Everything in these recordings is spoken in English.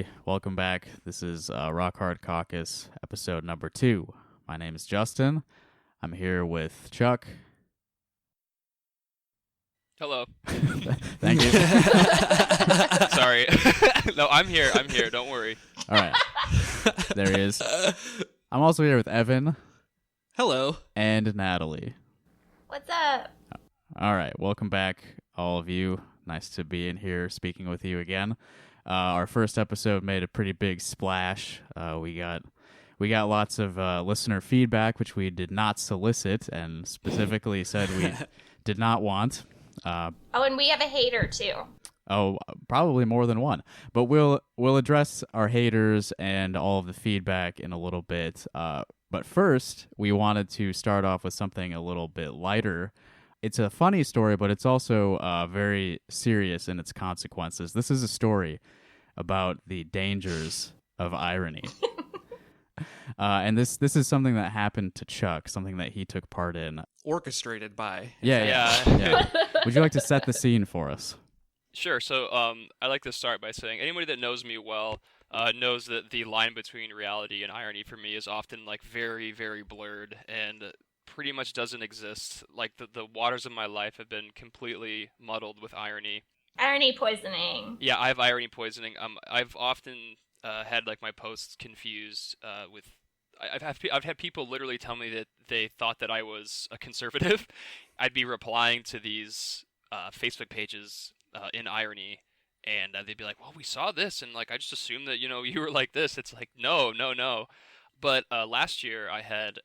everybody. Welcome back. This is Rock Hard Caucus, episode number 2. My name is Justin. I'm here with Chuck. Hello. Thank you. Sorry. No, I'm here. Don't worry. All right. There he is. I'm also here with Evan. Hello. And Natalie. What's up? All right. Welcome back, all of you. Nice to be in here speaking with you again. Our first episode made a pretty big splash. We got lots of listener feedback, which we did not solicit, and specifically said we did not want. And we have a hater too. Oh, probably more than one. But we'll address our haters and all of the feedback in a little bit. But first, we wanted to start off with something a little bit lighter. It's a funny story, but it's also very serious in its consequences. This is a story about the dangers of irony. And this is something that happened to Chuck, something that he took part in. Orchestrated by. Yeah. Would you like to set the scene for us? Sure. So I like to start by saying anybody that knows me well knows that the line between reality and irony for me is often like very, very blurred and pretty much doesn't exist. Like the waters of my life have been completely muddled with irony. Irony poisoning. Yeah, I have irony poisoning. I've often had like my posts confused with. I've had people literally tell me that they thought that I was a conservative. I'd be replying to these Facebook pages in irony, and they'd be like, "Well, we saw this, and like I just assumed that you were like this." It's like no. But last year I had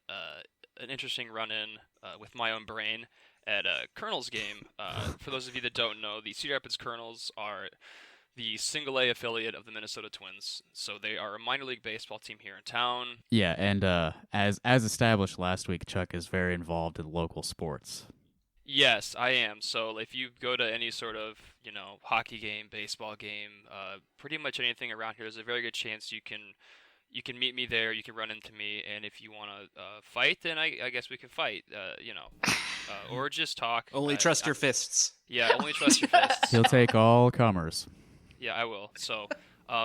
an interesting run-in with my own brain at a Colonels game. For those of you that don't know, the Cedar Rapids Colonels are the single-A affiliate of the Minnesota Twins. So they are a minor league baseball team here in town. Yeah, and as established last week, Chuck is very involved in local sports. Yes, I am. So if you go to any sort of, hockey game, baseball game, pretty much anything around here, there's a very good chance you can meet me there, you can run into me, and if you want to fight, then I guess we can fight, or just talk. Only trust your fists. Yeah, only trust your fists. He'll take all comers. Yeah, I will. So,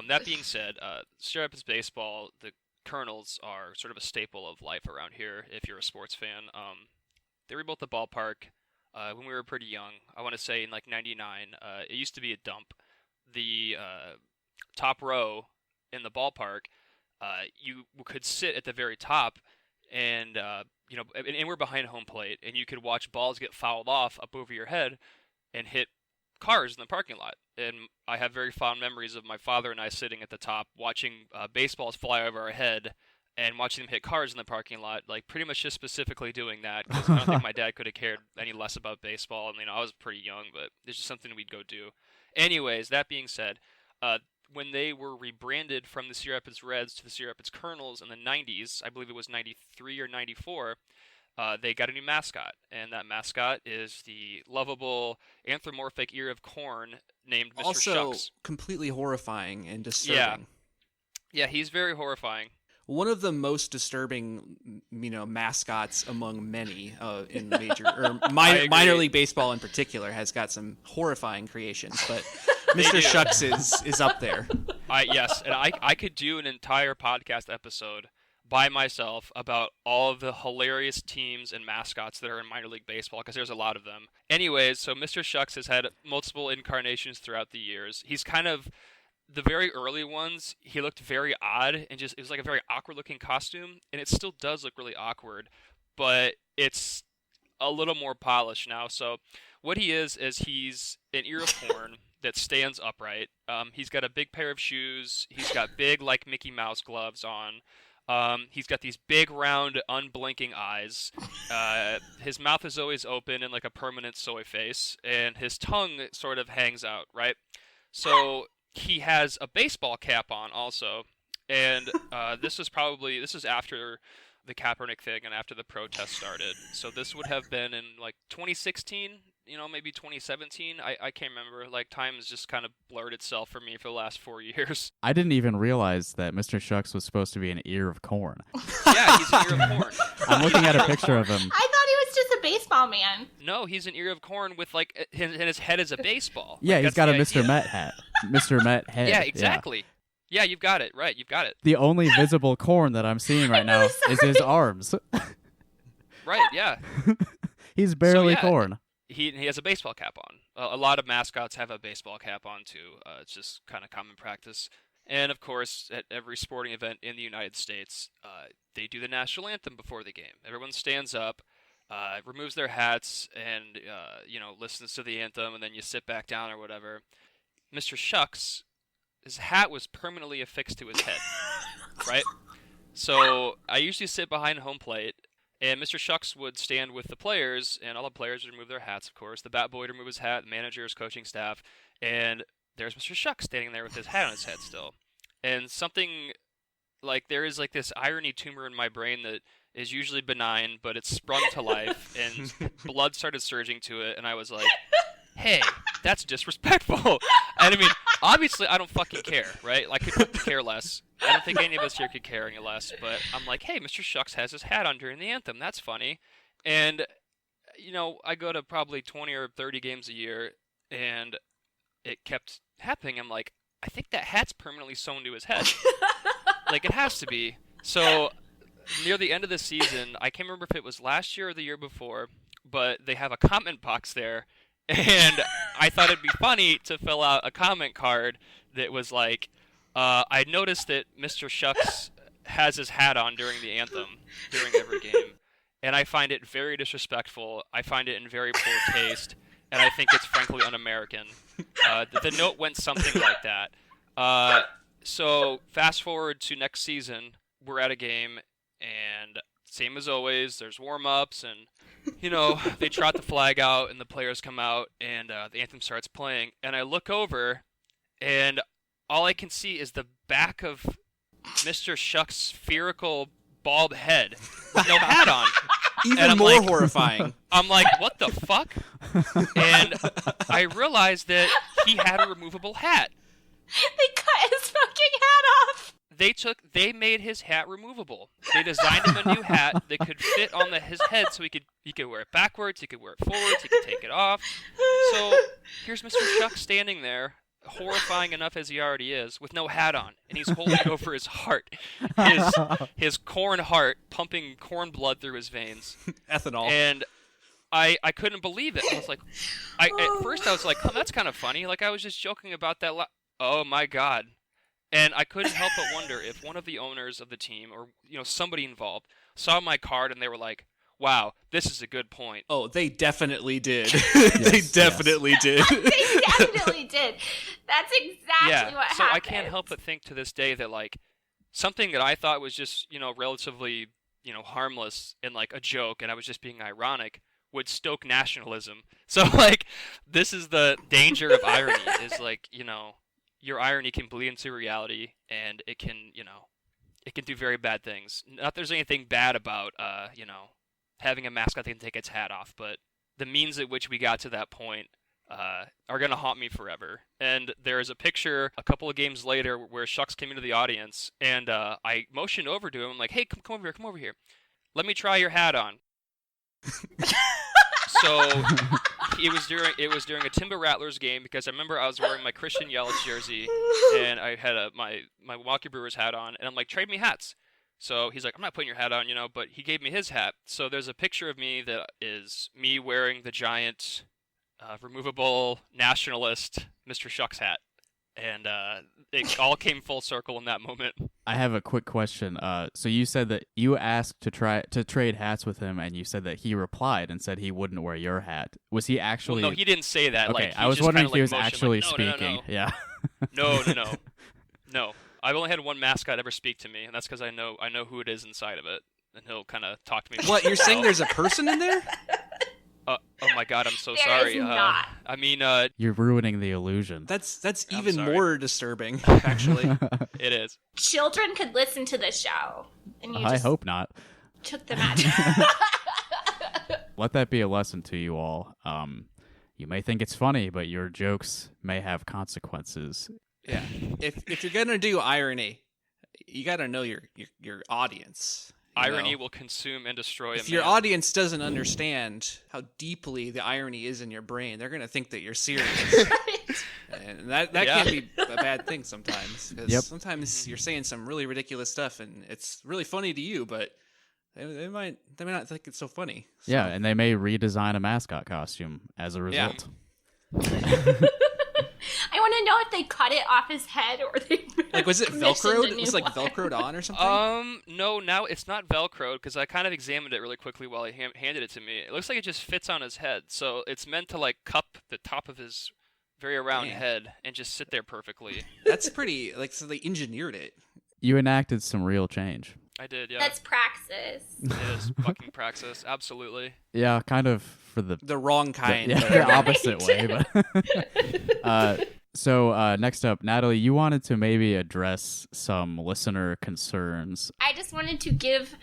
that being said, Cedar Rapids baseball, the Colonels are sort of a staple of life around here if you're a sports fan. They rebuilt the ballpark when we were pretty young. I want to say in like 99. It used to be a dump. The top row in the ballpark, you could sit at the very top, and and we're behind home plate, and you could watch balls get fouled off up over your head and hit cars in the parking lot. And I have very fond memories of my father and I sitting at the top watching baseballs fly over our head and watching them hit cars in the parking lot, like pretty much just specifically doing that because I don't think my dad could have cared any less about baseball. And I was pretty young, but it's just something we'd go do. Anyways, that being said, when they were rebranded from the Cedar Rapids Reds to the Cedar Rapids Colonels in the 90s, I believe it was 93 or 94, they got a new mascot, and that mascot is the lovable anthropomorphic ear of corn named Mr. Also, Shucks. completely horrifying and disturbing. Yeah, he's very horrifying. One of the most disturbing, mascots among many in major or minor league baseball in particular has got some horrifying creations, but Mr. Shucks is up there. Yes, and I could do an entire podcast episode by myself about all of the hilarious teams and mascots that are in minor league baseball, because there's a lot of them. Anyways, so Mr. Shucks has had multiple incarnations throughout the years. He's kind of, the very early ones, he looked very odd, and it was like a very awkward looking costume, and it still does look really awkward, but it's a little more polished now. So what he is he's an ear of corn that stands upright. He's got a big pair of shoes. He's got big, like Mickey Mouse gloves on. He's got these big, round, unblinking eyes. His mouth is always open in like a permanent soy face, and his tongue sort of hangs out, right? So he has a baseball cap on also, and this is after the Kaepernick thing and after the protest started. So this would have been in like 2016, maybe 2017. I can't remember. Like, time has just kind of blurred itself for me for the last 4 years. I didn't even realize that Mr. Shucks was supposed to be an ear of corn. Yeah, he's an ear of corn. I'm looking at a picture of him. I thought he was just a baseball man. No, he's an ear of corn with like his head is a baseball. Yeah, like, he's got a Mr. Met hat. Mr. Met head. Yeah, exactly. Yeah, you've got it. Right, you've got it. The only visible corn that I'm seeing right now is his arms. Right, yeah. He's barely yeah, corn. He has a baseball cap on. A lot of mascots have a baseball cap on, too. It's just kind of common practice. And, of course, at every sporting event in the United States, they do the national anthem before the game. Everyone stands up, removes their hats, and, listens to the anthem, and then you sit back down or whatever. Mr. Shucks, his hat was permanently affixed to his head, right? So I usually sit behind home plate, and Mr. Shucks would stand with the players, and all the players would remove their hats, of course. The bat boy would remove his hat, the managers, coaching staff, and there's Mr. Shucks standing there with his hat on his head still. And something like there is like this irony tumor in my brain that is usually benign, but it's sprung to life, and blood started surging to it, and I was like, hey, that's disrespectful. And I mean, obviously, I don't fucking care, right? I could care less. I don't think any of us here could care any less, but I'm like, hey, Mr. Shucks has his hat on during the anthem. That's funny. And, I go to probably 20 or 30 games a year, and it kept happening. I'm like, I think that hat's permanently sewn to his head. Like, it has to be. So, near the end of the season, I can't remember if it was last year or the year before, but they have a comment box there, and I thought it'd be funny to fill out a comment card that was like, I noticed that Mr. Shucks has his hat on during the anthem, during every game, and I find it very disrespectful. I find it in very poor taste, and I think it's frankly un-American. The note went something like that. So fast forward to next season, we're at a game, and same as always, there's warm-ups, and they trot the flag out, and the players come out, and the anthem starts playing, and I look over, and all I can see is the back of Mr. Shucks' spherical bald head with no hat on. Even more horrifying. I'm like, what the fuck? And I realized that he had a removable hat. They cut his fucking hat off. They made his hat removable. They designed him a new hat that could fit on his head, so he could wear it backwards, he could wear it forwards, he could take it off. So here's Mr. Shucks standing there, horrifying enough as he already is, with no hat on, and he's holding it over his heart, his corn heart, pumping corn blood through his veins. Ethanol. And I couldn't believe it. I was like, at first I was like, oh, that's kind of funny. Like, I was just joking about that. Oh my God. And I couldn't help but wonder if one of the owners of the team, or somebody involved, saw my card and they were like, wow, this is a good point. Oh, they definitely did. They definitely did. They definitely did. That's exactly what happened. So I can't help but think to this day that, like, something that I thought was just, relatively, harmless and, like, a joke, and I was just being ironic, would stoke nationalism. So, like, this is the danger of irony, is, like, your irony can bleed into reality, and it can, it can do very bad things. Not that there's anything bad about, having a mascot that can take its hat off, but the means at which we got to that point are going to haunt me forever. And there is a picture a couple of games later where Shucks came into the audience, and I motioned over to him, like, hey, come over here. Let me try your hat on. So it was during a Timber Rattlers game, because I remember I was wearing my Christian Yelich jersey, and I had my Milwaukee Brewers hat on, and I'm like, trade me hats. So he's like, I'm not putting your hat on, but he gave me his hat. So there's a picture of me that is me wearing the giant removable nationalist Mr. Shucks hat. And it all came full circle in that moment. I have a quick question. So you said that you asked to trade hats with him, and you said that he replied and said he wouldn't wear your hat. Was he actually? Well, no, he didn't say that. Okay, Like, I was wondering if he was motioned, actually like, speaking. No. Yeah. No. I've only had one mascot ever speak to me, and that's because I know who it is inside of it, and he'll kind of talk to me. What, you're saying there's a person in there? Oh my God, I'm so There sorry. is not. I mean, You're ruining the illusion. That's I'm even sorry. more disturbing, actually. it is. Children could listen to this show, and you I just hope not. took them out. Let that be a lesson to you all. You may think it's funny, but your jokes may have consequences. Yeah. If you're gonna do irony, you gotta know your audience. Irony will consume and destroy If a your man. audience doesn't understand how deeply the irony is in your brain, they're gonna think that you're serious. And that can be a bad thing sometimes, because sometimes you're saying some really ridiculous stuff and it's really funny to you, but they might not think it's so funny. So. Yeah, and they may redesign a mascot costume as a result. I want to know if they cut it off his head or they was it Velcroed? It was Velcroed on or something? No, now it's not Velcroed, because I kind of examined it really quickly while he handed it to me. It looks like it just fits on his head, so it's meant to cup the top of his very round head and just sit there perfectly. That's pretty, so they engineered it. You enacted some real change. I did, yeah. That's praxis. It is fucking praxis, absolutely. Yeah, kind of for the wrong kind. The opposite way. But so next up, Natalie, you wanted to maybe address some listener concerns. I just wanted to give,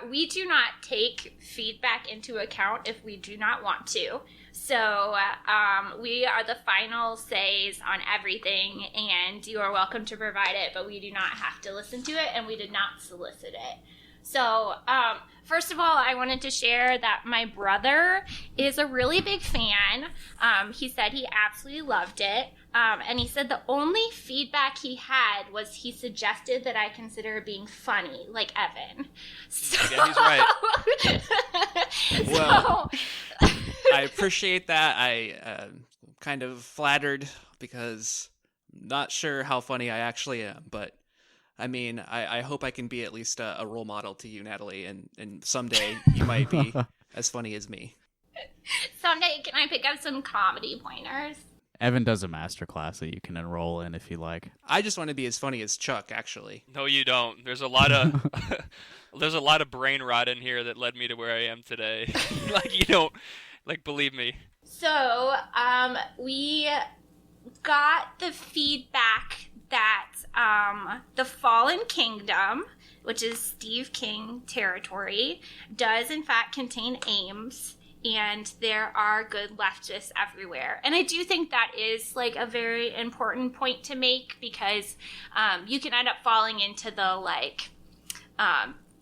we do not take feedback into account if we do not want to. So we are the final says on everything, and you are welcome to provide it, but we do not have to listen to it, and we did not solicit it. So first of all, I wanted to share that my brother is a really big fan. He said he absolutely loved it. And he said the only feedback he had was he suggested that I consider being funny, like Evan. So, yeah, he's right. Well, I appreciate that. I kind of flattered, because I'm not sure how funny I actually am, but I mean, I hope I can be at least a role model to you, Natalie, and someday you might be as funny as me. Someday, can I pick up some comedy pointers? Evan does a master class that you can enroll in if you like. I just want to be as funny as Chuck, actually. No, you don't. There's a lot of there's a lot of brain rot in here that led me to where I am today. You don't, believe me. So, we got the feedback that the Fallen Kingdom, which is Steve King territory, does in fact contain Ames, and there are good leftists everywhere. And I do think that is a very important point to make, because you can end up falling into the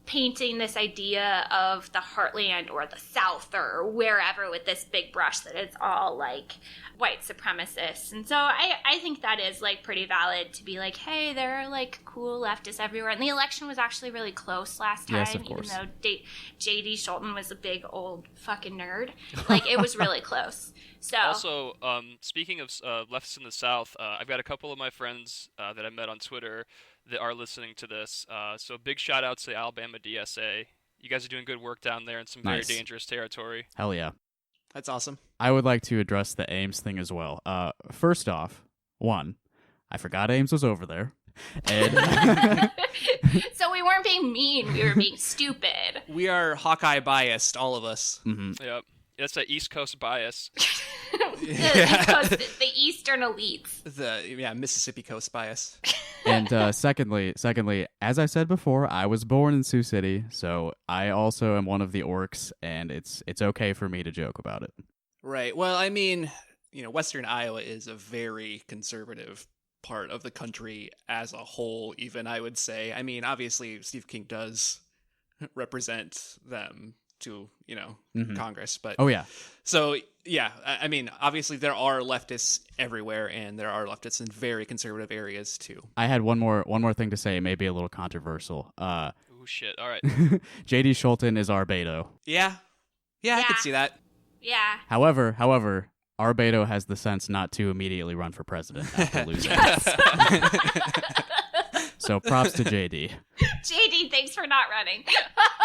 painting this idea of the heartland or the South or wherever with this big brush that it's all white supremacists. And so I think that is pretty valid to be hey, there are cool leftists everywhere. And the election was actually really close last time, yes, of even course. though J.D. Schulten was a big old fucking nerd. It was really close. So also, speaking of leftists in the South, I've got a couple of my friends that I met on Twitter that are listening to this. So big shout out to Alabama DSA. You guys are doing good work down there in some very dangerous territory. Hell yeah. That's awesome. I would like to address the Ames thing as well. First off, one, I forgot Ames was over there. And so we weren't being mean, we were being stupid. We are Hawkeye biased, all of us. Mm-hmm. Yep. That's an East Coast bias. the Eastern elites. The Mississippi Coast bias. And secondly, as I said before, I was born in Sioux City, so I also am one of the orcs, and it's okay for me to joke about it. Right. Well, I mean, Western Iowa is a very conservative part of the country as a whole, even, I would say. I mean, obviously, Steve King does represent them to Congress, but oh yeah, so yeah, I mean, obviously there are leftists everywhere, and there are leftists in very conservative areas too. I had one more thing to say, maybe a little controversial. Oh shit! All right. J.D. Schulten is our Beto. Yeah, I could see that. Yeah. However, our Beto has the sense not to immediately run for president after losing. So props to JD. JD, thanks for not running.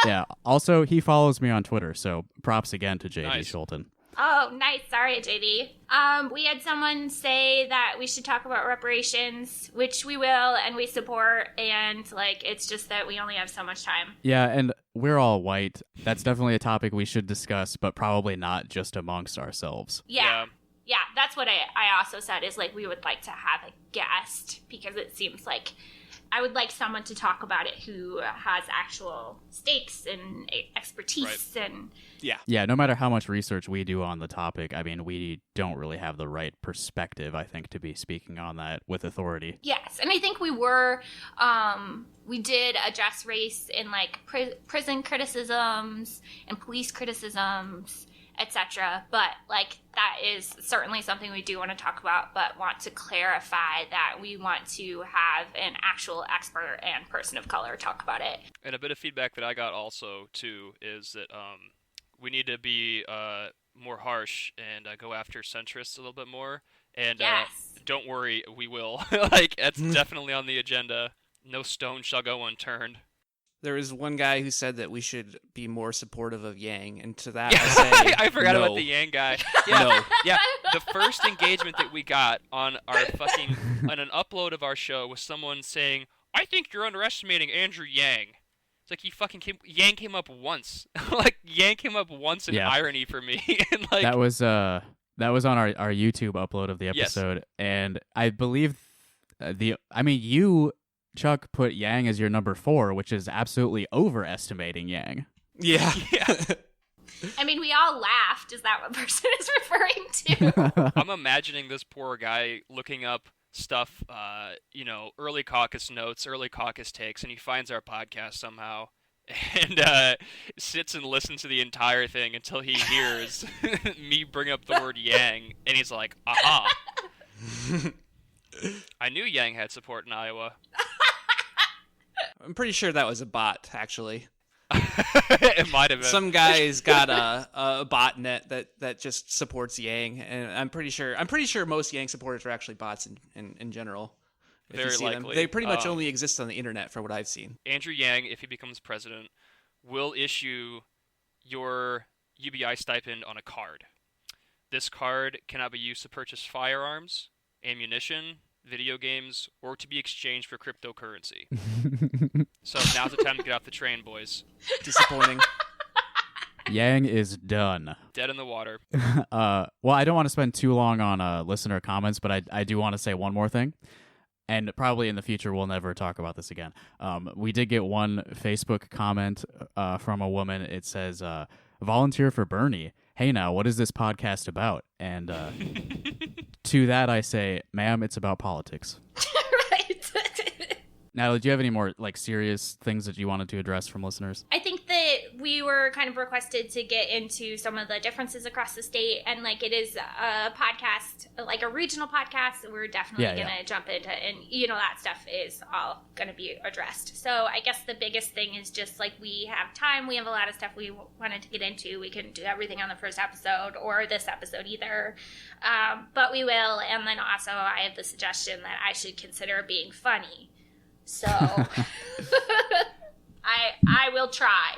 Yeah. Also, he follows me on Twitter, so props again to JD Schulten. Oh, nice. Sorry, JD. We had someone say that we should talk about reparations, which we will, and we support, and it's just that we only have so much time. Yeah, and we're all white. That's definitely a topic we should discuss, but probably not just amongst ourselves. Yeah, that's what I also said, is we would like to have a guest, because it seems like I would like someone to talk about it who has actual stakes and expertise. Right. And yeah, no matter how much research we do on the topic, I mean, we don't really have the right perspective, I think, to be speaking on that with authority. Yes, and I think we did address race in prison criticisms and police criticisms etc. But like that is certainly something we do want to talk about, but want to clarify that we want to have an actual expert and person of color talk about it. And a bit of feedback that I got also too is that we need to be more harsh and go after centrists a little bit more. And Yes. Don't worry, we will. Like, that's definitely on the agenda. No stone shall go unturned. There was one guy who said that we should be more supportive of Yang, and to that Yeah, I say I forgot no. about the Yang guy. Yeah, No. yeah. The first engagement that we got on our on an upload of our show was someone saying, "I think you're underestimating Andrew Yang." It's like Yang came up once. Like Yang came up once in Yeah. irony for me, and like That was on our YouTube upload of the episode, and I believe you, Chuck, put Yang as your number 4, which is absolutely overestimating Yang. Yeah. yeah. I mean, we all laughed. Is that what person is referring to? I'm imagining this poor guy looking up stuff, early Caucus notes, early Caucus takes, and he finds our podcast somehow and sits and listens to the entire thing until he hears me bring up the word Yang, and he's like, aha. I knew Yang had support in Iowa. I'm pretty sure that was a bot, actually. It might have been. Some guy's got a botnet that just supports Yang, and I'm pretty sure most Yang supporters are actually bots in general. If you Very see them. likely. They pretty much only exist on the internet, for what I've seen. Andrew Yang, if he becomes president, will issue your UBI stipend on a card. This card cannot be used to purchase firearms, ammunition, video games, or to be exchanged for cryptocurrency. So now's the time to get off the train, boys. Disappointing. Yang is done. Dead in the water. Well, I don't want to spend too long on listener comments, but I do want to say one more thing. And probably in the future, we'll never talk about this again. We did get one Facebook comment from a woman. It says, volunteer for Bernie. Hey, now, what is this podcast about? And to that, I say, ma'am, it's about politics. Right. Natalie, do you have any more serious things that you wanted to address from listeners? I think that we were kind of requested to get into some of the differences across the state, and it is a podcast, like a regional podcast. We're definitely going to jump into, and that stuff is all going to be addressed. So I guess the biggest thing is just we have time. We have a lot of stuff we wanted to get into. We couldn't do everything on the first episode or this episode either, but we will. And then also I have the suggestion that I should consider being funny. So I will try.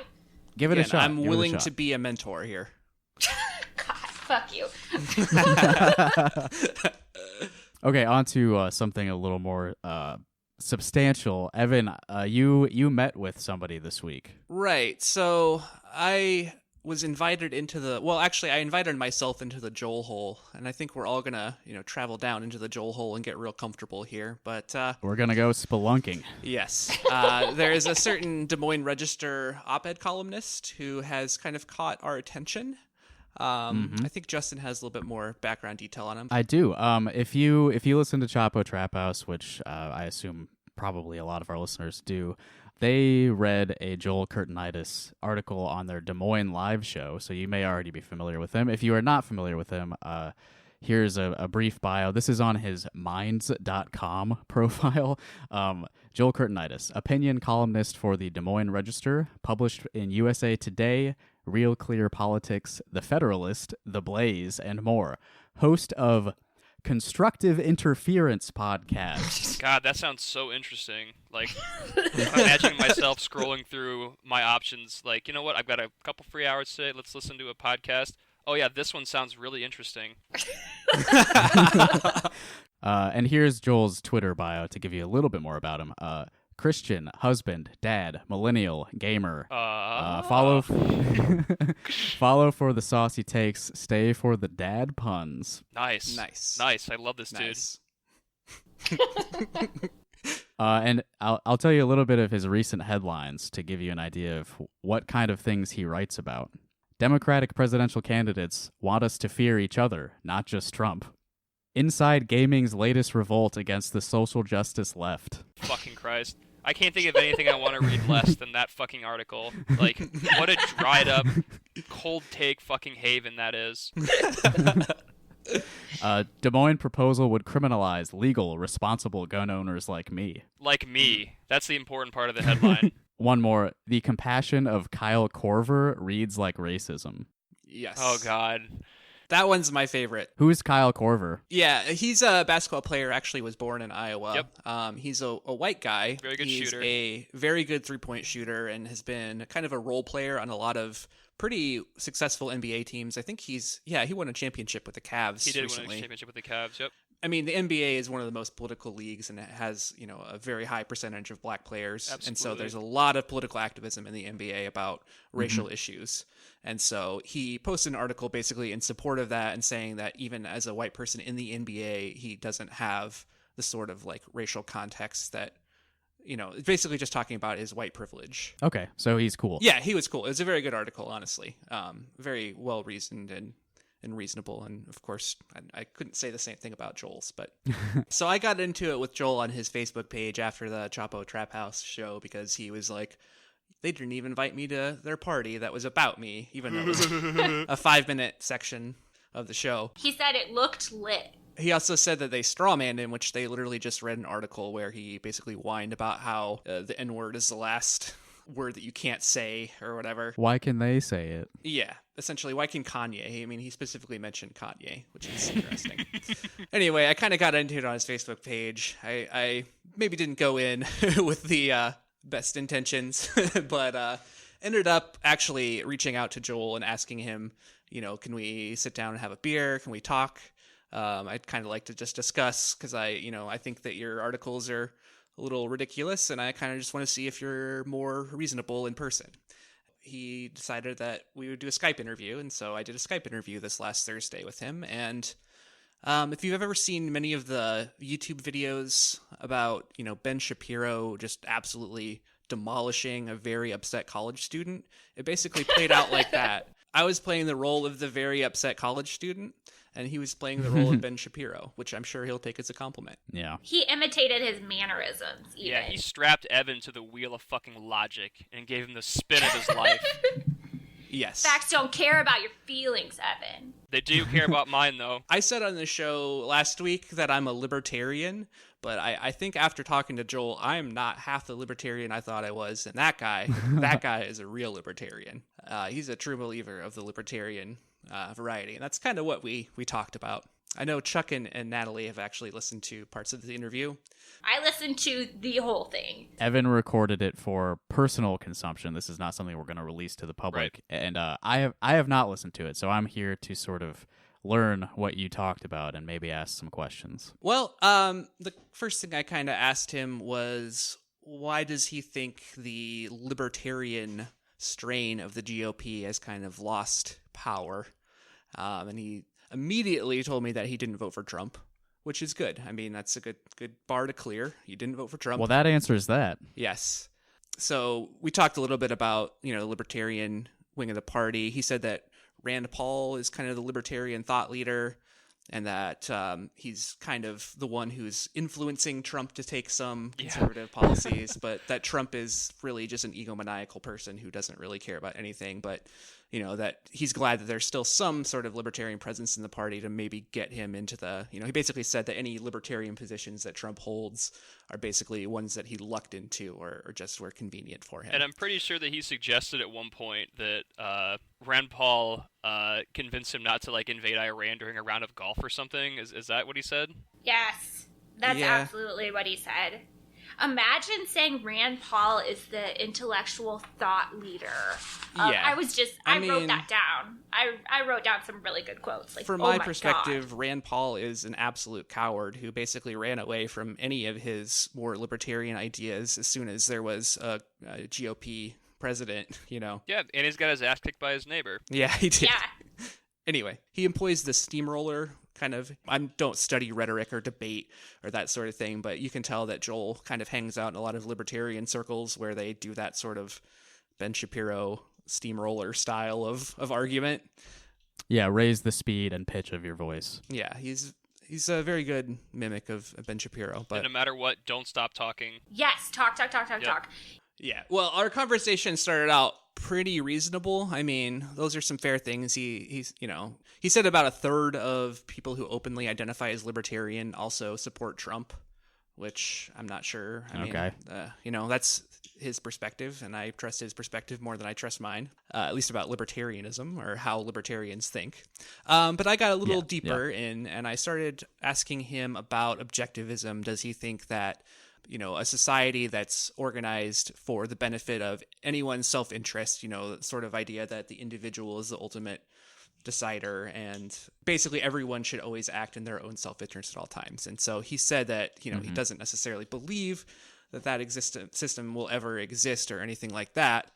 Give it a shot. I'm willing to be a mentor here. God, fuck you. Okay, on to something a little more substantial. Evan, you met with somebody this week. Right. So I was invited into I invited myself into the Joel hole, and I think we're all gonna, travel down into the Joel hole and get real comfortable here. But we're gonna go spelunking. Yes, there is a certain Des Moines Register op-ed columnist who has kind of caught our attention. I think Justin has a little bit more background detail on him. I do. If you listen to Chapo Trap House, which I assume probably a lot of our listeners do, they read a Joel Curtinitis article on their Des Moines live show, so you may already be familiar with him. If you are not familiar with him, here's a brief bio. This is on his minds.com profile. Joel Curtinitis, opinion columnist for the Des Moines Register, published in USA Today, Real Clear Politics, The Federalist, The Blaze, and more. Host of Constructive Interference podcast. God, that sounds so interesting. I'm imagining myself scrolling through my options. You know what? I've got a couple free hours today. Let's listen to a podcast. Oh yeah, this one sounds really interesting. And here's Joel's Twitter bio to give you a little bit more about him. Christian, husband, dad, millennial, gamer. Follow for the saucy takes. Stay for the dad puns. Nice. I love this dude. And I'll tell you a little bit of his recent headlines to give you an idea of what kind of things he writes about. Democratic presidential candidates want us to fear each other, not just Trump. Inside Gaming's latest revolt against the social justice left. Fucking Christ. I can't think of anything I want to read less than that fucking article. Like, what a dried up, cold take fucking haven that is. Des Moines proposal would criminalize legal, responsible gun owners like me. Like me. That's the important part of the headline. One more. The compassion of Kyle Korver reads like racism. Yes. Oh, God. That one's my favorite. Who is Kyle Korver? Yeah, he's a basketball player, actually was born in Iowa. Yep. He's a white guy. Very good he's shooter. A very good three-point shooter and has been kind of a role player on a lot of pretty successful NBA teams. I think he won a championship with the Cavs He did recently. win a championship with the Cavs, yep. I mean, the NBA is one of the most political leagues, and it has, a very high percentage of black players. Absolutely. And so there's a lot of political activism in the NBA about racial issues. And so he posted an article basically in support of that and saying that even as a white person in the NBA, he doesn't have the sort of like racial context that, basically just talking about his white privilege. Okay, so he's cool. Yeah, he was cool. It was a very good article, honestly. Very well reasoned and reasonable, and of course I couldn't say the same thing about Joel's, but so I got into it with Joel on his Facebook page after the Chapo Trap House show because he was like, they didn't even invite me to their party that was about me, even though it was a 5-minute section of the show. He said it looked lit. He also said that they strawmanned him, which they literally just read an article where he basically whined about how the N-word is the last word that you can't say or whatever. Why can they say it? Yeah, essentially, why can Kanye? I mean, he specifically mentioned Kanye, which is interesting. Anyway, I kind of got into it on his Facebook page. I maybe didn't go in with the best intentions, but ended up actually reaching out to Joel and asking him, can we sit down and have a beer? Can we talk? I'd kind of like to just discuss because I think that your articles are a little ridiculous, and I kind of just want to see if you're more reasonable in person. He decided that we would do a Skype interview, and so I did a Skype interview this last Thursday with him. And if you've ever seen many of the YouTube videos about, Ben Shapiro just absolutely demolishing a very upset college student, it basically played out like that. I was playing the role of the very upset college student, and he was playing the role of Ben Shapiro, which I'm sure he'll take as a compliment. Yeah. He imitated his mannerisms, even. Yeah, he strapped Evan to the wheel of fucking logic and gave him the spin of his life. Yes. Facts don't care about your feelings, Evan. They do care about mine, though. I said on the show last week that I'm a libertarian, but I think after talking to Joel, I'm not half the libertarian I thought I was. And that guy is a real libertarian. He's a true believer of the libertarian variety. And that's kind of what we talked about. I know Chuck and Natalie have actually listened to parts of the interview. I listened to the whole thing. Evan recorded it for personal consumption. This is not something we're going to release to the public. Right. And I have not listened to it, so I'm here to sort of learn what you talked about and maybe ask some questions. Well, the first thing I kind of asked him was, why does he think the libertarian strain of the GOP has kind of lost power? And he immediately told me that he didn't vote for Trump, which is good. I mean, that's a good bar to clear. You didn't vote for Trump. Well, that answers that. Yes. So we talked a little bit about, the libertarian wing of the party. He said that Rand Paul is kind of the libertarian thought leader, and that he's kind of the one who's influencing Trump to take some conservative policies, but that Trump is really just an egomaniacal person who doesn't really care about anything, but that he's glad that there's still some sort of libertarian presence in the party to maybe get him into the, he basically said that any libertarian positions that Trump holds are basically ones that he lucked into or just were convenient for him. And I'm pretty sure that he suggested at one point that Rand Paul convinced him not to invade Iran during a round of golf or something. Is that what he said? Yes, that's absolutely what he said. Imagine saying Rand Paul is the intellectual thought leader. I wrote that down. I wrote down some really good quotes. From my perspective, God. Rand Paul is an absolute coward who basically ran away from any of his more libertarian ideas as soon as there was a GOP president, Yeah, and he's got his ass kicked by his neighbor. Yeah, he did. Yeah. Anyway, he employs the steamroller kind of. I don't study rhetoric or debate or that sort of thing, but you can tell that Joel kind of hangs out in a lot of libertarian circles where they do that sort of Ben Shapiro steamroller style of argument. Yeah, raise the speed and pitch of your voice. Yeah, he's He's a very good mimic of Ben Shapiro. But And no matter what, don't stop talking. Yes, talk. yeah, well, our conversation started out pretty reasonable. I mean, those are some fair things. He said about a third of people who openly identify as libertarian also support Trump, which I'm not sure. I mean, that's his perspective, and I trust his perspective more than I trust mine, at least about libertarianism or how libertarians think. But I got a little deeper in, and I started asking him about objectivism. Does he think that a society that's organized for the benefit of anyone's self-interest, the sort of idea that the individual is the ultimate decider and basically everyone should always act in their own self-interest at all times. And so he said that, he doesn't necessarily believe that system will ever exist or anything like that.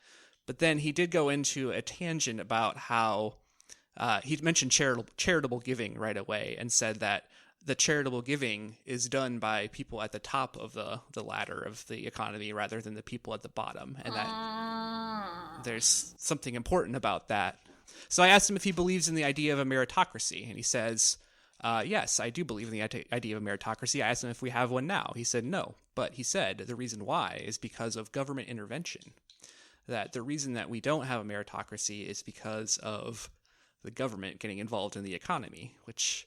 But then he did go into a tangent about how he mentioned charitable giving right away and said that the charitable giving is done by people at the top of the ladder of the economy rather than the people at the bottom, and that there's something important about that. So I asked him if he believes in the idea of a meritocracy, and he says, yes, I do believe in the idea of a meritocracy. I asked him if we have one now. He said no, but he said the reason why is because of government intervention, that the reason that we don't have a meritocracy is because of the government getting involved in the economy, which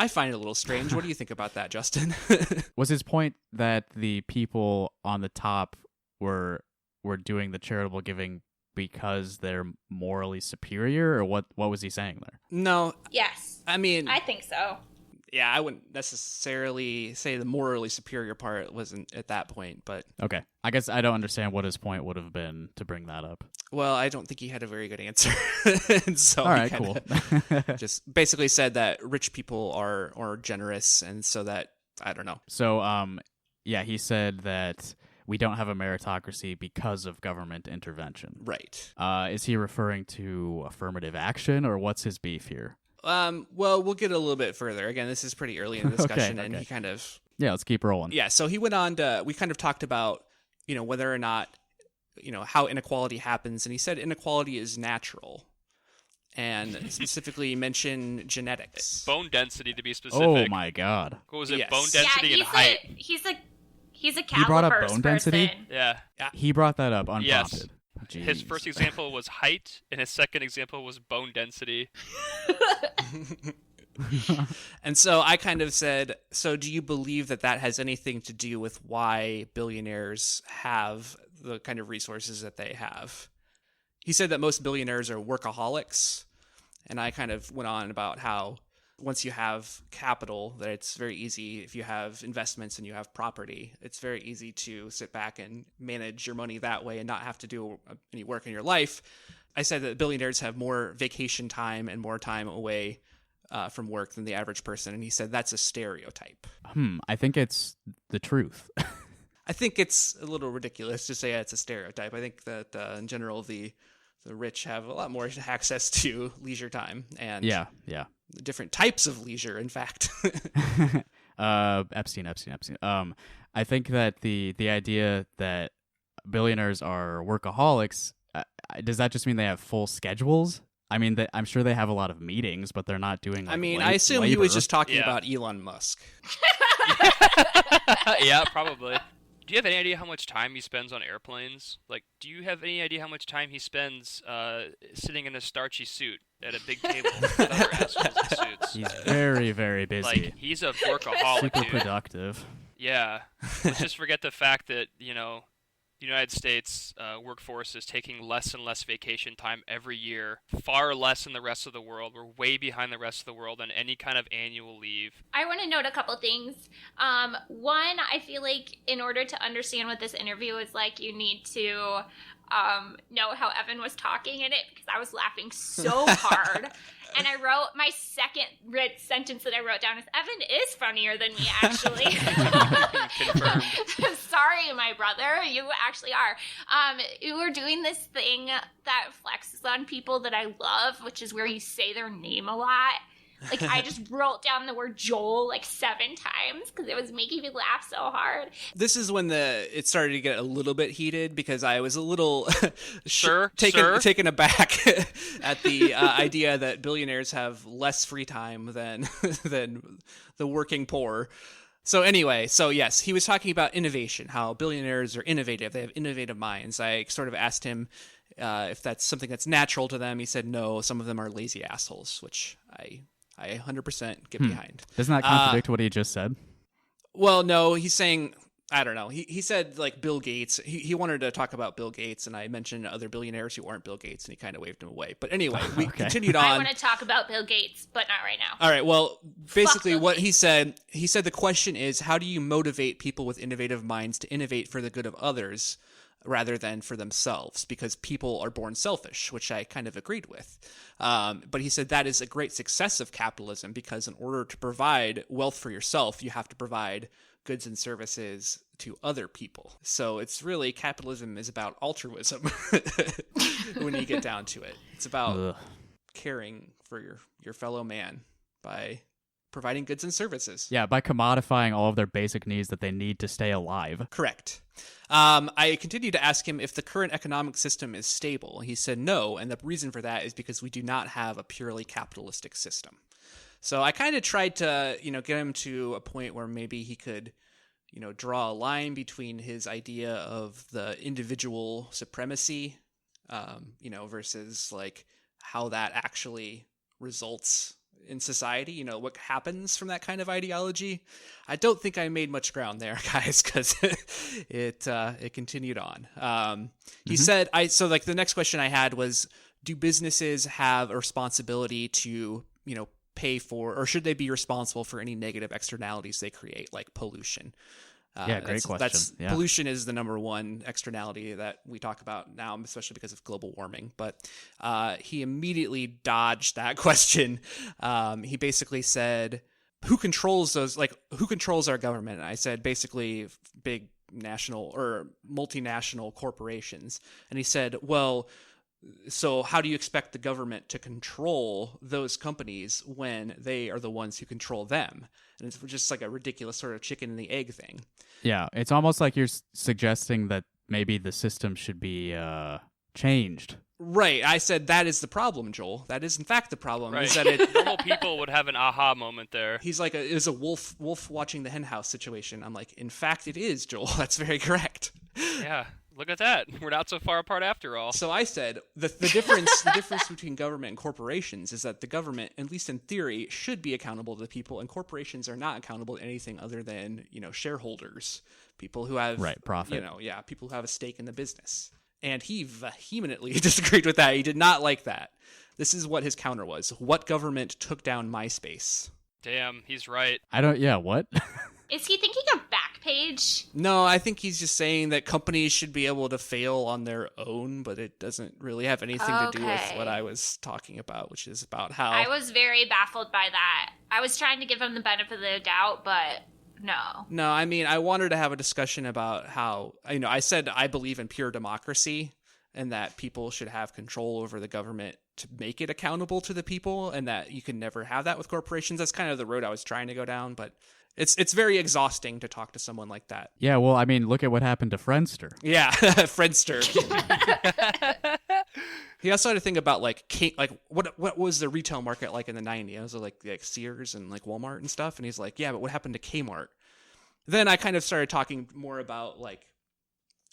I find it a little strange. What do you think about that, Justin? Was his point that the people on the top were doing the charitable giving because they're morally superior, or what was he saying there? No. Yes. I mean, I think so. Yeah, I wouldn't necessarily say the morally superior part wasn't at that point, but... Okay. I guess I don't understand what his point would have been to bring that up. Well, I don't think he had a very good answer. And so all right, cool. Just basically said that rich people are generous, and so that, I don't know. So, he said that we don't have a meritocracy because of government intervention. Right. Is he referring to affirmative action, or what's his beef here? Well, we'll get a little bit further. Again, this is pretty early in the discussion, and he kind of... Yeah, let's keep rolling. Yeah, so he went on to... We kind of talked about, whether or not, how inequality happens, and he said inequality is natural, and specifically mentioned genetics. Bone density, to be specific. Oh, my God. What was it? Yes. Bone density and height. He's a He brought up calipers bone density? person. Yeah. He brought that up unprompted. Yes. Jeez. His first example was height, and his second example was bone density. And so I kind of said, so do you believe that has anything to do with why billionaires have the kind of resources that they have? He said that most billionaires are workaholics. And I kind of went on about how once you have capital, that it's very easy. If you have investments and you have property, it's very easy to sit back and manage your money that way and not have to do any work in your life. I said that billionaires have more vacation time and more time away from work than the average person. And he said that's a stereotype. I think it's the truth. I think it's a little ridiculous to say it's a stereotype. I think that in general, the rich have a lot more access to leisure time and different types of leisure, in fact. Epstein. I think that the idea that billionaires are workaholics, does that just mean they have full schedules? I mean, I'm sure they have a lot of meetings, but they're not doing. I assume he was just talking about Elon Musk. Yeah, probably. Do you have any idea how much time he spends on airplanes? Like, do you have any idea how much time he spends sitting in a starchy suit at a big table with other assholes in suits? He's very, very busy. Like, he's a workaholic, super dude. productive. Yeah. Let's just forget the fact that, the United States workforce is taking less and less vacation time every year, far less than the rest of the world. We're way behind the rest of the world on any kind of annual leave. I want to note a couple things. One, I feel like in order to understand what this interview is like, you need to know how Evan was talking in it, because I was laughing so hard. And I wrote my second sentence that I wrote down is, Evan is funnier than me, actually. Sorry, my brother. You actually are. You were doing this thing that flexes on people that I love, which is where you say their name a lot. Like, I just wrote down the word Joel like 7 times because it was making me laugh so hard. This is when it started to get a little bit heated because I was a little taken aback at the idea that billionaires have less free time than the working poor. So anyway, yes, he was talking about innovation, how billionaires are innovative. They have innovative minds. I sort of asked him if that's something that's natural to them. He said no, some of them are lazy assholes, which I 100% get behind. Doesn't that contradict what he just said? Well, no, he's saying, I don't know. He said like Bill Gates. He wanted to talk about Bill Gates, and I mentioned other billionaires who aren't Bill Gates, and he kind of waved him away. But anyway, we continued on. I want to talk about Bill Gates, but not right now. All right. Well, basically what he said the question is, how do you motivate people with innovative minds to innovate for the good of others rather than for themselves? Because people are born selfish, which I kind of agreed with. But he said that is a great success of capitalism, because in order to provide wealth for yourself, you have to provide goods and services to other people. So it's really, capitalism is about altruism when you get down to it. It's about caring for your fellow man by providing goods and services. Yeah, by commodifying all of their basic needs that they need to stay alive. Correct. I continued to ask him if the current economic system is stable. He said no, and the reason for that is because we do not have a purely capitalistic system. So I kind of tried to, get him to a point where maybe he could, draw a line between his idea of the individual supremacy, versus like how that actually results in society, what happens from that kind of ideology. I don't think I made much ground there, guys, because it continued on. He said, the next question I had was, do businesses have a responsibility to, pay for, or should they be responsible for any negative externalities they create, like pollution? Great question. Pollution is the number one externality that we talk about now, especially because of global warming. But he immediately dodged that question. He basically said, who controls those? Like, who controls our government? And I said, basically, big national or multinational corporations. And he said, well, so how do you expect the government to control those companies when they are the ones who control them? And it's just like a ridiculous sort of chicken and the egg thing. Yeah, it's almost like you're suggesting that maybe the system should be changed. Right. I said that is the problem, Joel. That is in fact the problem. Right. Is that normal people would have an aha moment there. He's like, it is a wolf watching the hen house situation. I'm like, in fact, it is, Joel. That's very correct. Yeah. Look at that. We're not so far apart after all. So I said the difference between government and corporations is that the government, at least in theory, should be accountable to the people, and corporations are not accountable to anything other than, shareholders, people who have profit. People who have a stake in the business. And he vehemently disagreed with that. He did not like that. This is what his counter was. What government took down MySpace? Damn, he's right. What? Is he thinking of Backpage? No, I think he's just saying that companies should be able to fail on their own, but it doesn't really have anything to do with what I was talking about, which is about how... I was very baffled by that. I was trying to give him the benefit of the doubt, but no. No, I mean, I wanted to have a discussion about how, I said I believe in pure democracy and that people should have control over the government to make it accountable to the people, and that you can never have that with corporations. That's kind of the road I was trying to go down, but... It's very exhausting to talk to someone like that. Yeah, well, I mean, look at what happened to Friendster. Yeah, Friendster. He also had to think about what was the retail market like in the 90s? Was it like Sears and like Walmart and stuff? And he's like, yeah, but what happened to Kmart? Then I kind of started talking more about like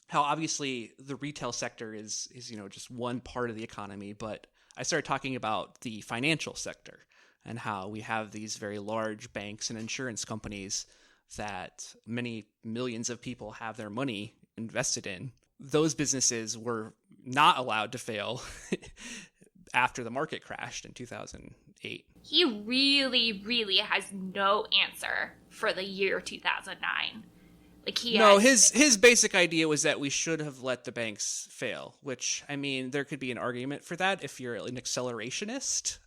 how obviously the retail sector is just one part of the economy, but I started talking about the financial sector. And how we have these very large banks and insurance companies that many millions of people have their money invested in. Those businesses were not allowed to fail after the market crashed in 2008. He really, really has no answer for the year 2009. His basic idea was that we should have let the banks fail, which, I mean, there could be an argument for that if you're an accelerationist,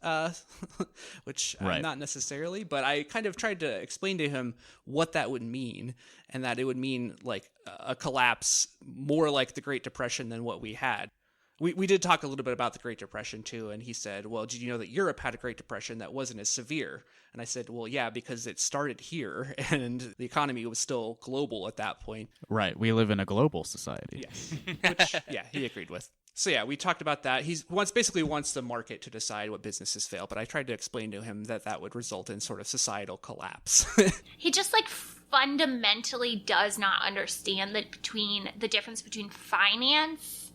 which I'm not necessarily, but I kind of tried to explain to him what that would mean, and that it would mean like a collapse more like the Great Depression than what we had. We did talk a little bit about the Great Depression too, and he said, well, did you know that Europe had a Great Depression that wasn't as severe? And I said, well, yeah, because it started here, and the economy was still global at that point. Right. We live in a global society. Yes. Which, yeah, he agreed with. So yeah, we talked about that. He basically wants the market to decide what businesses fail, but I tried to explain to him that would result in sort of societal collapse. He just like fundamentally does not understand the difference between finance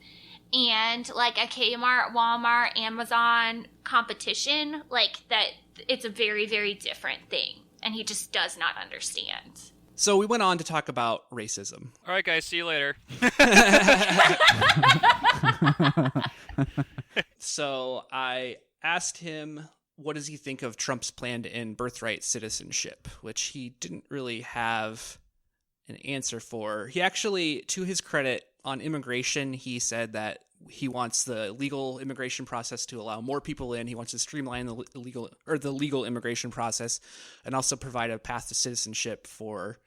and like a Kmart, Walmart, Amazon competition. Like that, it's a very, very different thing, and he just does not understand. So we went on to talk about racism. All right, guys, see you later. So I asked him, what does he think of Trump's plan to end birthright citizenship, which he didn't really have an answer for. He actually, to his credit, on immigration, he said that he wants the legal immigration process to allow more people in. He wants to streamline the legal immigration process, and also provide a path to citizenship for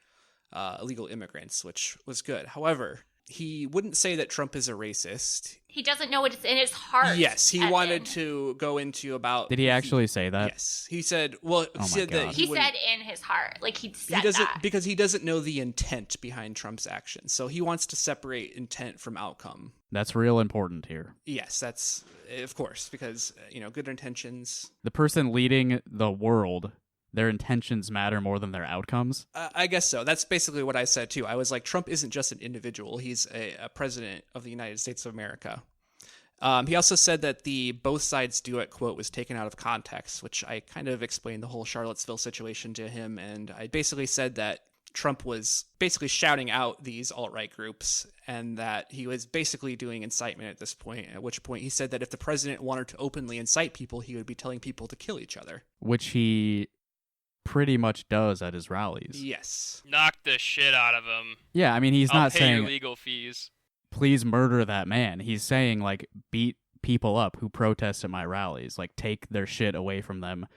illegal immigrants, which was good. However, he wouldn't say that Trump is a racist. He doesn't know what it's in his heart. Yes, he wanted to go into about... Did he actually say that? Yes. He said, well, he said that he said in his heart. Like, he said that. Because he doesn't know the intent behind Trump's actions. So he wants to separate intent from outcome. That's real important here. Yes, that's, of course, because, good intentions... The person leading the world, their intentions matter more than their outcomes? I guess so. That's basically what I said, too. I was like, Trump isn't just an individual. He's a president of the United States of America. He also said that the both sides do it quote was taken out of context, which I kind of explained the whole Charlottesville situation to him. And I basically said that Trump was basically shouting out these alt-right groups and that he was basically doing incitement at this point, at which point he said that if the president wanted to openly incite people, he would be telling people to kill each other. Which he pretty much does at his rallies. Yes. Knock the shit out of him. Yeah, I mean, he's I'll not pay saying... your legal fees. Please murder that man. He's saying, like, beat people up who protest at my rallies. Like, take their shit away from them,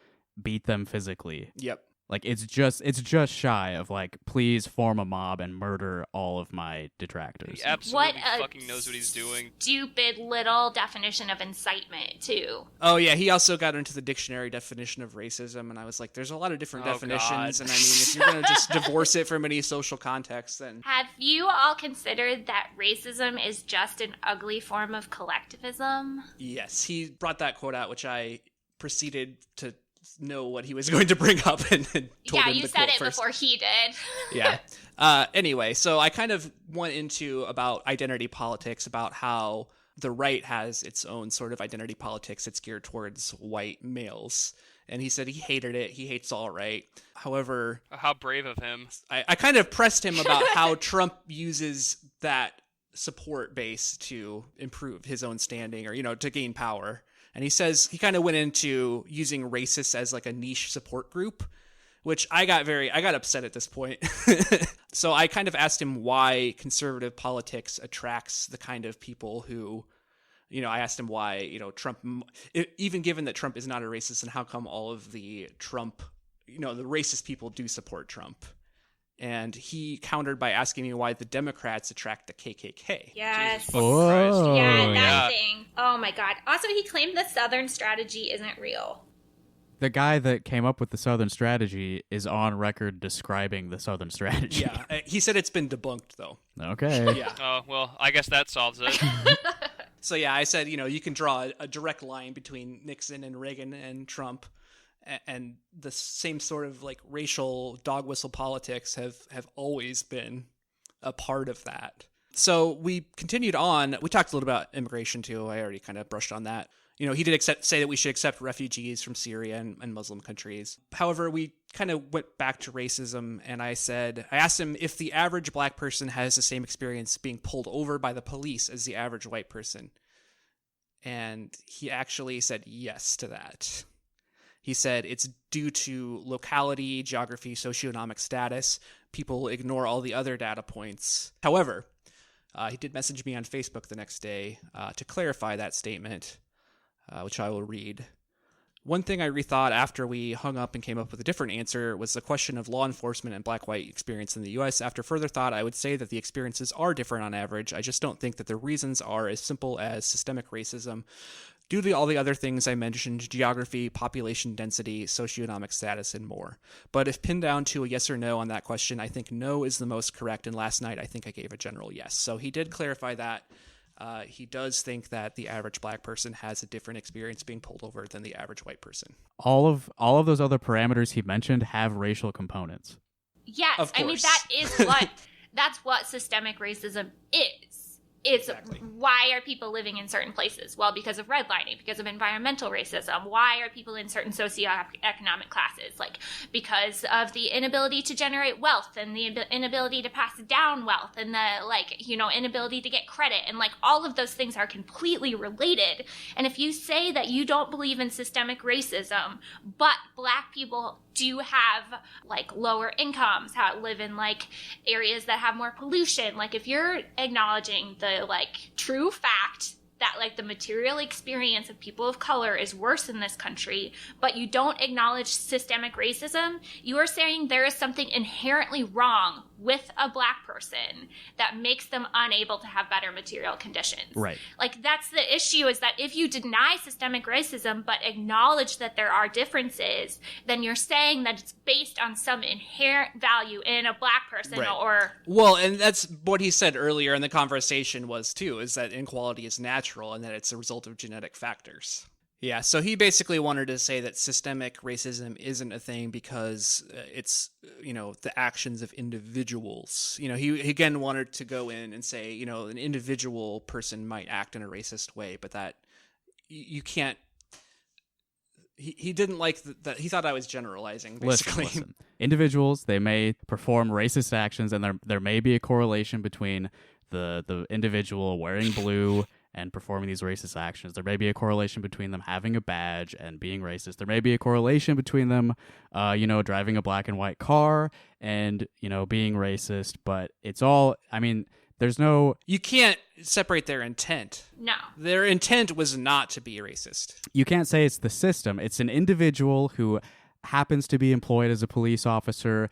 beat them physically. Yep. Like, it's just shy of, like, please form a mob and murder all of my detractors. He absolutely fucking knows what he's doing. Stupid little definition of incitement, too. Oh, yeah, he also got into the dictionary definition of racism, and I was like, there's a lot of different definitions, God. and I mean, if you're going to just divorce it from any social context, then... Have you all considered that racism is just an ugly form of collectivism? Yes, he brought that quote out, which I proceeded to know what he was going to bring up and told him the quote first. Yeah, you said it before he did. Yeah. Anyway, so I kind of went into about identity politics, about how the right has its own sort of identity politics that's geared towards white males. And he said he hated it. He hates all right. However... How brave of him. I kind of pressed him about how Trump uses that support base to improve his own standing or, to gain power. And he says he kind of went into using racists as like a niche support group, which I got upset at this point. So I kind of asked him why conservative politics attracts the kind of people who, I asked him why, Trump, even given that Trump is not a racist, and how come all of the Trump, the racist people do support Trump. And he countered by asking me why the Democrats attract the KKK. Yes. Oh, yeah, that thing. Oh my God. Also, he claimed the Southern strategy isn't real. The guy that came up with the Southern strategy is on record describing the Southern strategy. Yeah, he said it's been debunked, though. Okay. Yeah. Oh, well, I guess that solves it. So yeah, I said, you can draw a direct line between Nixon and Reagan and Trump. And the same sort of like racial dog whistle politics have always been a part of that. So we continued on. We talked a little about immigration too. I already kind of brushed on that. He did say that we should accept refugees from Syria and Muslim countries. However, we kind of went back to racism, and I asked him if the average black person has the same experience being pulled over by the police as the average white person. And he actually said yes to that. He said it's due to locality, geography, socioeconomic status. People ignore all the other data points. However, he did message me on Facebook the next day to clarify that statement, which I will read. One thing I rethought after we hung up and came up with a different answer was the question of law enforcement and black-white experience in the U.S. After further thought, I would say that the experiences are different on average. I just don't think that the reasons are as simple as systemic racism due to all the other things I mentioned: geography, population density, socioeconomic status, and more. But if pinned down to a yes or no on that question, I think no is the most correct, and last night I think I gave a general yes. So he did clarify that. He does think that the average black person has a different experience being pulled over than the average white person. All of those other parameters he mentioned have racial components. Yes, Of I mean course. that's what systemic racism is. It's Exactly. Why are people living in certain places? Well, because of redlining, because of environmental racism. Why are people in certain socioeconomic classes? Like, because of the inability to generate wealth and the inability to pass down wealth and the, inability to get credit. And, all of those things are completely related. And if you say that you don't believe in systemic racism, but black people do have, lower incomes, live in, areas that have more pollution, if you're acknowledging the true fact that the material experience of people of color is worse in this country, but you don't acknowledge systemic racism, you are saying there is something inherently wrong with a black person that makes them unable to have better material conditions. Right. That's the issue, is that if you deny systemic racism but acknowledge that there are differences, then you're saying that it's based on some inherent value in a black person. Right. Or Well, and that's what he said earlier in the conversation was too, is that inequality is natural and that it's a result of genetic factors. Yeah, so he basically wanted to say that systemic racism isn't a thing because it's, the actions of individuals. He again wanted to go in and say, an individual person might act in a racist way, but that you can't. He didn't like that. He thought I was generalizing, basically. Listen. Individuals, they may perform racist actions, and there may be a correlation between the individual wearing blue and performing these racist actions. There may be a correlation between them having a badge and being racist. There may be a correlation between them, driving a black and white car and, being racist. But it's all, there's no... You can't separate their intent. no. Their intent was not to be racist. You can't say it's the system. It's an individual who happens to be employed as a police officer.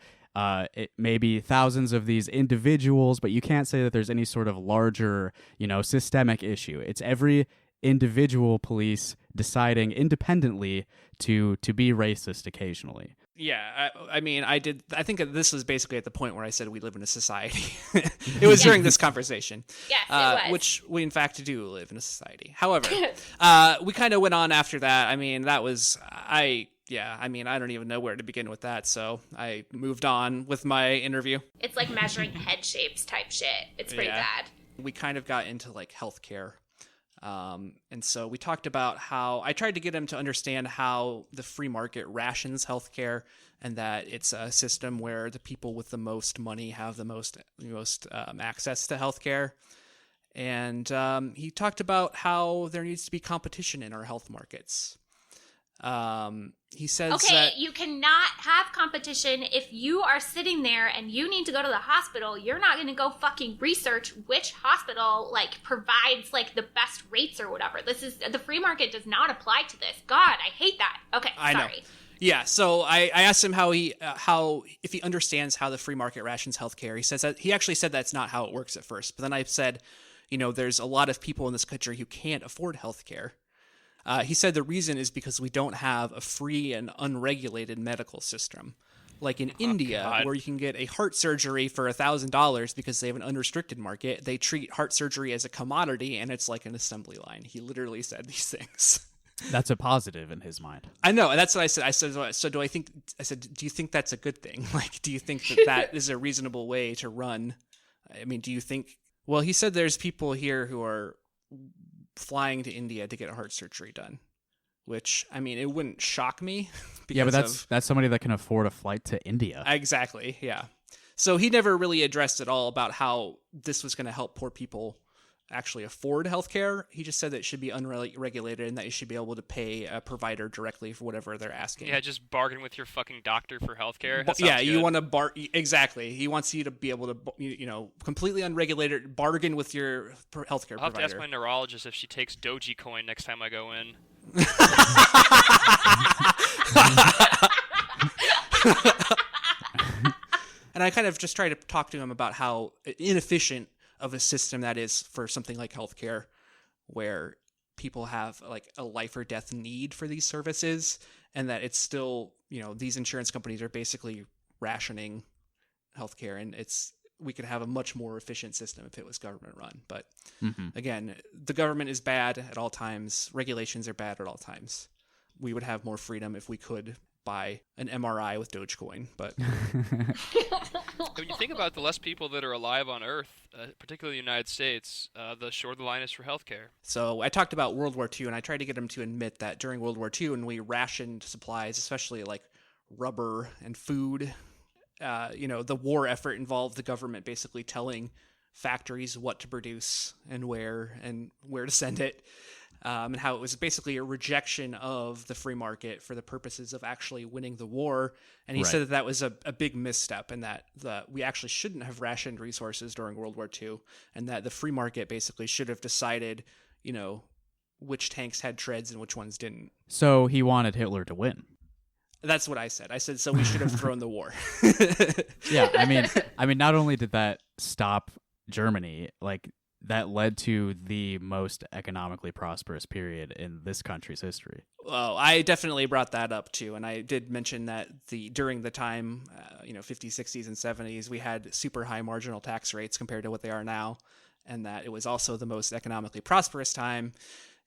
It may be thousands of these individuals, but you can't say that there's any sort of larger, systemic issue. It's every individual police deciding independently to be racist occasionally. Yeah, I think that this was basically at the point where I said we live in a society. It was during this conversation. Yes, it was. Which we in fact do live in a society. However, we kind of went on after that. That was, I don't even know where to begin with that, so I moved on with my interview. It's like measuring head shapes type shit. It's pretty bad. We kind of got into healthcare. And so we talked about how I tried to get him to understand how the free market rations healthcare, and that it's a system where the people with the most money have the most access to healthcare. And he talked about how there needs to be competition in our health markets. He says that you cannot have competition if you are sitting there and you need to go to the hospital. You're not going to go fucking research which hospital provides the best rates or whatever. This is the free market does not apply to this. God, I hate that. Okay, I sorry. know. Yeah, so I asked him how if he understands how the free market rations healthcare. He says that he actually said that's not how it works at first. But then I said, there's a lot of people in this country who can't afford healthcare. He said the reason is because we don't have a free and unregulated medical system. Like in India, God. where you can get a heart surgery for $1,000 because they have an unrestricted market. They treat heart surgery as a commodity, and it's like an assembly line. He literally said these things. That's a positive in his mind. I know, and that's what I said. I said, so do you think that's a good thing? Do you think that is a reasonable way to run? Do you think... Well, he said there's people here who are flying to India to get a heart surgery done, which it wouldn't shock me. Yeah, but that's somebody that can afford a flight to India. Exactly. Yeah. So he never really addressed at all about how this was going to help poor people actually afford healthcare. He just said that it should be unregulated and that you should be able to pay a provider directly for whatever they're asking. Yeah, just bargain with your fucking doctor for healthcare. You want to exactly. He wants you to be able to, completely unregulated bargain with your healthcare provider. I'll have to ask my neurologist if she takes Dogecoin next time I go in. And I kind of just try to talk to him about how inefficient of a system that is for something like healthcare, where people have like a life or death need for these services, and that it's still, these insurance companies are basically rationing healthcare, and we could have a much more efficient system if it was government run. But again, the government is bad at all times. Regulations are bad at all times. We would have more freedom if we could buy an MRI with Dogecoin. But when you think about the less people that are alive on Earth, particularly the United States, the shorter the line is for healthcare. So I talked about World War II, and I tried to get him to admit that during World War II, when we rationed supplies, especially like rubber and food, the war effort involved the government basically telling factories what to produce and where to send it, and how it was basically a rejection of the free market for the purposes of actually winning the war. And he said that was a big misstep, and that we actually shouldn't have rationed resources during World War II, and that the free market basically should have decided, which tanks had treads and which ones didn't. So he wanted Hitler to win. That's what I said. I said, so we should have thrown the war. Yeah, I mean, not only did that stop Germany, like that led to the most economically prosperous period in this country's history. Well, I definitely brought that up too, and I did mention that during the time, 50s, 60s, and 70s, we had super high marginal tax rates compared to what they are now, and that it was also the most economically prosperous time.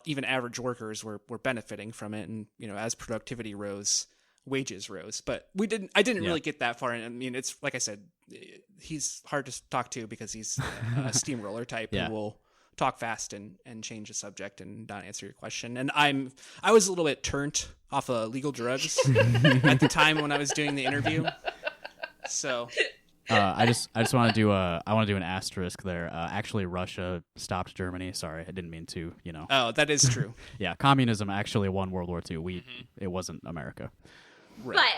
Even average workers were benefiting from it, and as productivity rose, wages rose. But I didn't really get that far. And I mean, it's like I said, he's hard to talk to because he's a steamroller type who will talk fast and change the subject and not answer your question. And I was a little bit turned off of legal drugs at the time when I was doing the interview. So I just want to do an asterisk there. Actually, Russia stopped Germany. Sorry, I didn't mean to. Oh, that is true. Yeah, communism actually won World War II. It wasn't America. Right. But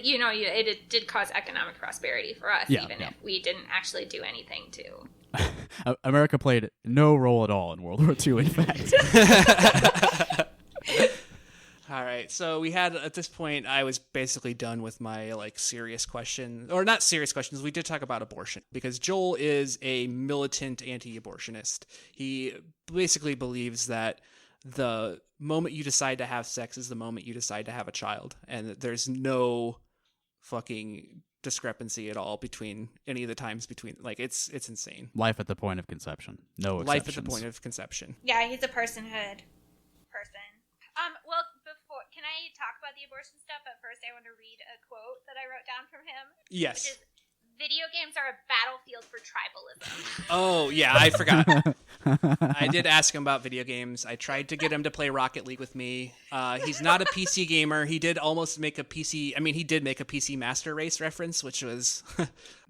it did cause economic prosperity for us, if we didn't actually do anything to. America played no role at all in World War II, in fact. All right, so we had, at this point, I was basically done with my serious questions, or not serious questions. We did talk about abortion because Joel is a militant anti-abortionist. He basically believes that the moment you decide to have sex is the moment you decide to have a child, and that there's no fucking discrepancy at all between any of the times between, it's insane. Life at the point of conception. No exceptions. Life at the point of conception. Yeah, he's a personhood person. Well, can I talk about the abortion stuff? But first, I want to read a quote that I wrote down from him. Yes. Which is, video games are a battlefield for tribalism. Oh, yeah, I forgot. I did ask him about video games. I tried to get him to play Rocket League with me. He's not a PC gamer. He did almost make a PC... I mean, he did make a PC Master Race reference, which was...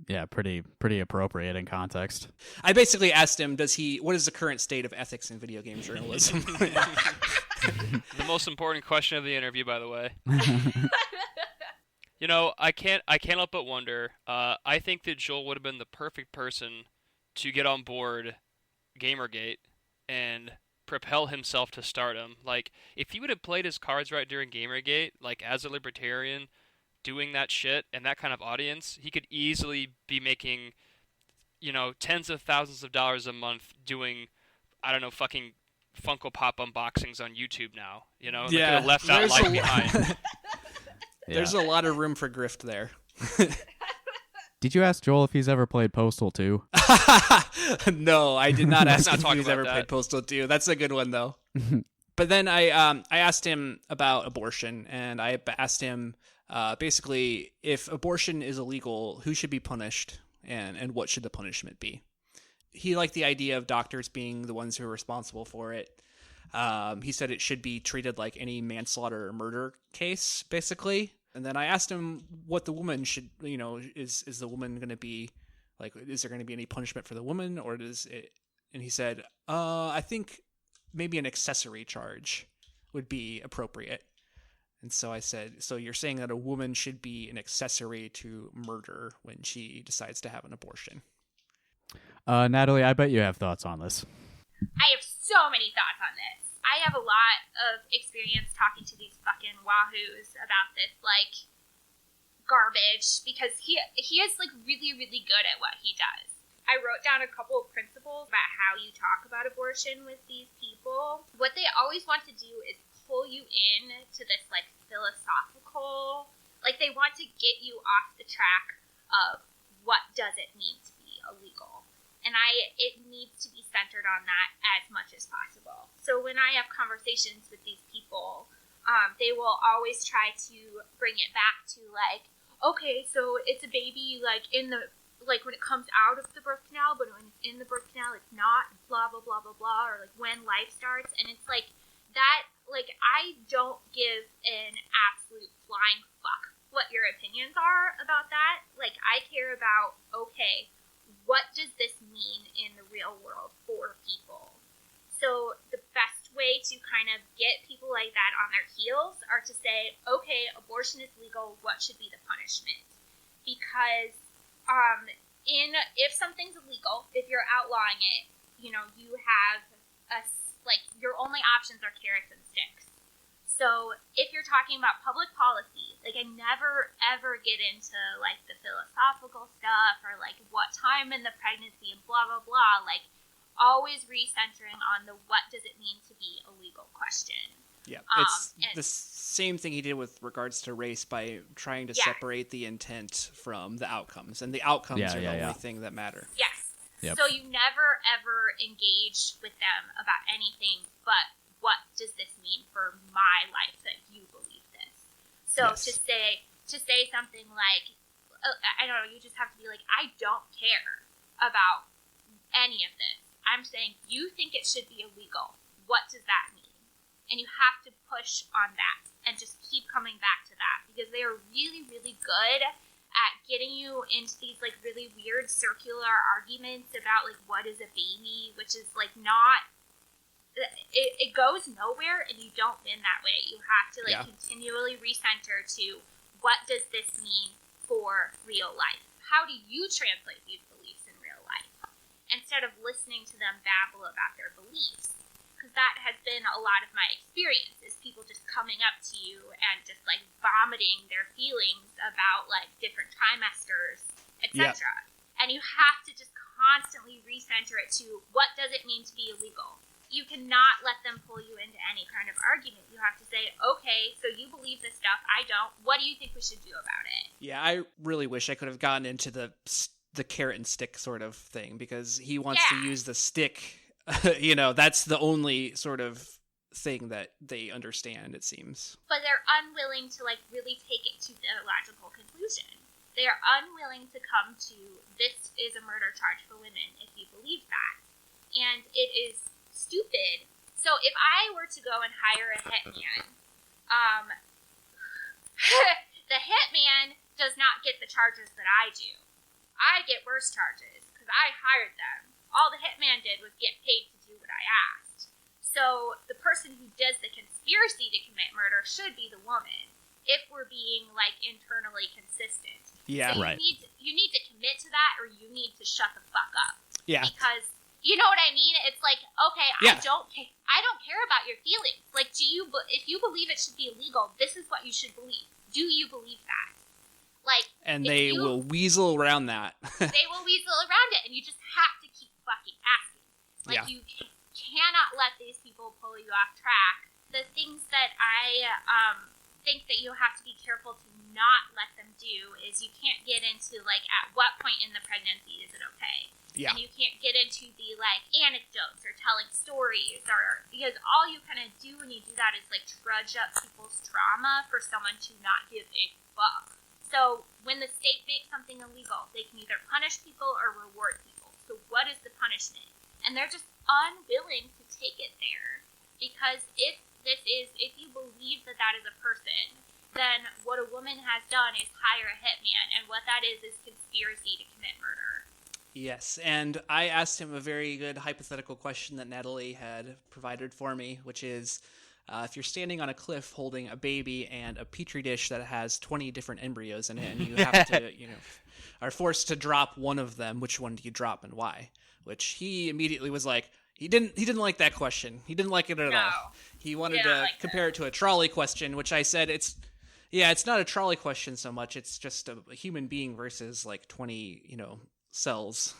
yeah, pretty appropriate in context. I basically asked him, what is the current state of ethics in video game journalism? The most important question of the interview, by the way. I can't help but wonder. I think that Joel would have been the perfect person to get on board Gamergate and propel himself to stardom. Like, if he would have played his cards right during Gamergate, as a libertarian, doing that shit and that kind of audience, he could easily be making, tens of thousands of dollars a month doing, I don't know, fucking Funko Pop unboxings on YouTube now. They could have left that life behind. There's a lot of room for grift there. Did you ask Joel if he's ever played Postal 2? No, I did not ask not if he's ever played Postal 2. That's a good one, though. But then I asked him about abortion, and I asked him basically, if abortion is illegal, who should be punished, and what should the punishment be? He liked the idea of doctors being the ones who are responsible for it. He said it should be treated like any manslaughter or murder case, basically. And then I asked him what the woman should, is the woman going to be, is there going to be any punishment for the woman, or does it? And he said, I think maybe an accessory charge would be appropriate. And so I said, so you're saying that a woman should be an accessory to murder when she decides to have an abortion? Natalie, I bet you have thoughts on this. I have so many thoughts on this. I have a lot of experience talking to these fucking wahoos about this, like, garbage, because he is, like, really, really good at what he does. I wrote down a couple of principles about how you talk about abortion with these people. What they always want to do is pull you in to this, like, philosophical, like, they want to get you off the track of what does it mean to be illegal. And it needs to be centered on that as much as possible. So when I have conversations with these people, they will always try to bring it back to, like, okay, so it's a baby, like, in the, like, when it comes out of the birth canal, but when it's in the birth canal, it's not, blah, blah, blah, blah, blah, or, like, when life starts. And it's, like, that, like, I don't give an absolute flying fuck what your opinions are about that. Like, I care about, okay, what does this mean in the real world for people? So the best way to kind of get people like that on their heels are to say, okay, abortion is legal, what should be the punishment? Because if something's illegal, if you're outlawing it, you know, you have like, your only options are carrots and sticks. So if you're talking about public policy, like, I never ever get into, like, the philosophical stuff or, like, what time in the pregnancy and blah, blah, blah. Like, always recentering on the what does it mean to be illegal question. Yeah, it's the same thing he did with regards to race by trying to separate the intent from the outcomes. And the outcomes are the only thing that matter. Yes. Yep. So you never ever engage with them about anything but what does this mean for my life that you believe this. So to say something like, I don't know, you just have to be like, I don't care about any of this. I'm saying you think it should be illegal. What does that mean? And you have to push on that and just keep coming back to that, because they are really, really good at getting you into these, like, really weird circular arguments about, like, what is a baby, which is, like, not, it goes nowhere, and you don't win that way. You have to, like, continually recenter to what does this mean for real life? How do you translate these beliefs in real life? Instead of listening to them babble about their beliefs. Because that has been a lot of my experience, is people just coming up to you and just, like, vomiting their feelings about, like, different trimesters, etc. Yep. And you have to just constantly recenter it to what does it mean to be illegal? You cannot let them pull you into any kind of argument. You have to say, okay, so you believe this stuff, I don't. What do you think we should do about it? Yeah, I really wish I could have gotten into the carrot and stick sort of thing, because he wants to use the stick. You know, that's the only sort of thing that they understand, it seems. But they're unwilling to, like, really take it to the logical conclusion. They are unwilling to come to, this is a murder charge for women if you believe that. And it is stupid. So if I were to go and hire a hitman, the hitman does not get the charges that I do. I get worse charges because I hired them. All the hitman did was get paid to do what I asked. So the person who does the conspiracy to commit murder should be the woman, if we're being, like, internally consistent. Yeah, so right. You need to commit to that, or you need to shut the fuck up. Yeah. Because, you know what I mean? It's like, okay, I don't care about your feelings. Like, if you believe it should be illegal, this is what you should believe. Do you believe that? Like, and they will weasel around that. They will weasel around it, and you just have to keep fucking asking. Like, you cannot let these people pull you off track. The things that I think that you have to be careful to not let them do is you can't get into, like, at what point in the pregnancy is it okay? Yeah. And you can't get into the, like, anecdotes or telling stories, or because all you kind of do when you do that is, like, trudge up people's trauma for someone to not give a fuck. So when the state makes something illegal, they can either punish people or reward people. So what is the punishment? And they're just unwilling to take it there, because if you believe that that is a person, then what a woman has done is hire a hitman, and what that is conspiracy to commit murder. Yes, and I asked him a very good hypothetical question that Natalie had provided for me, which is, if you're standing on a cliff holding a baby and a petri dish that has 20 different embryos in it, and you have to, are forced to drop one of them, which one do you drop and why? Which he immediately was like, He didn't like that question. He didn't like it at all. He wanted to compare it to a trolley question, which I said it's not a trolley question so much. It's just a human being versus like 20, cells.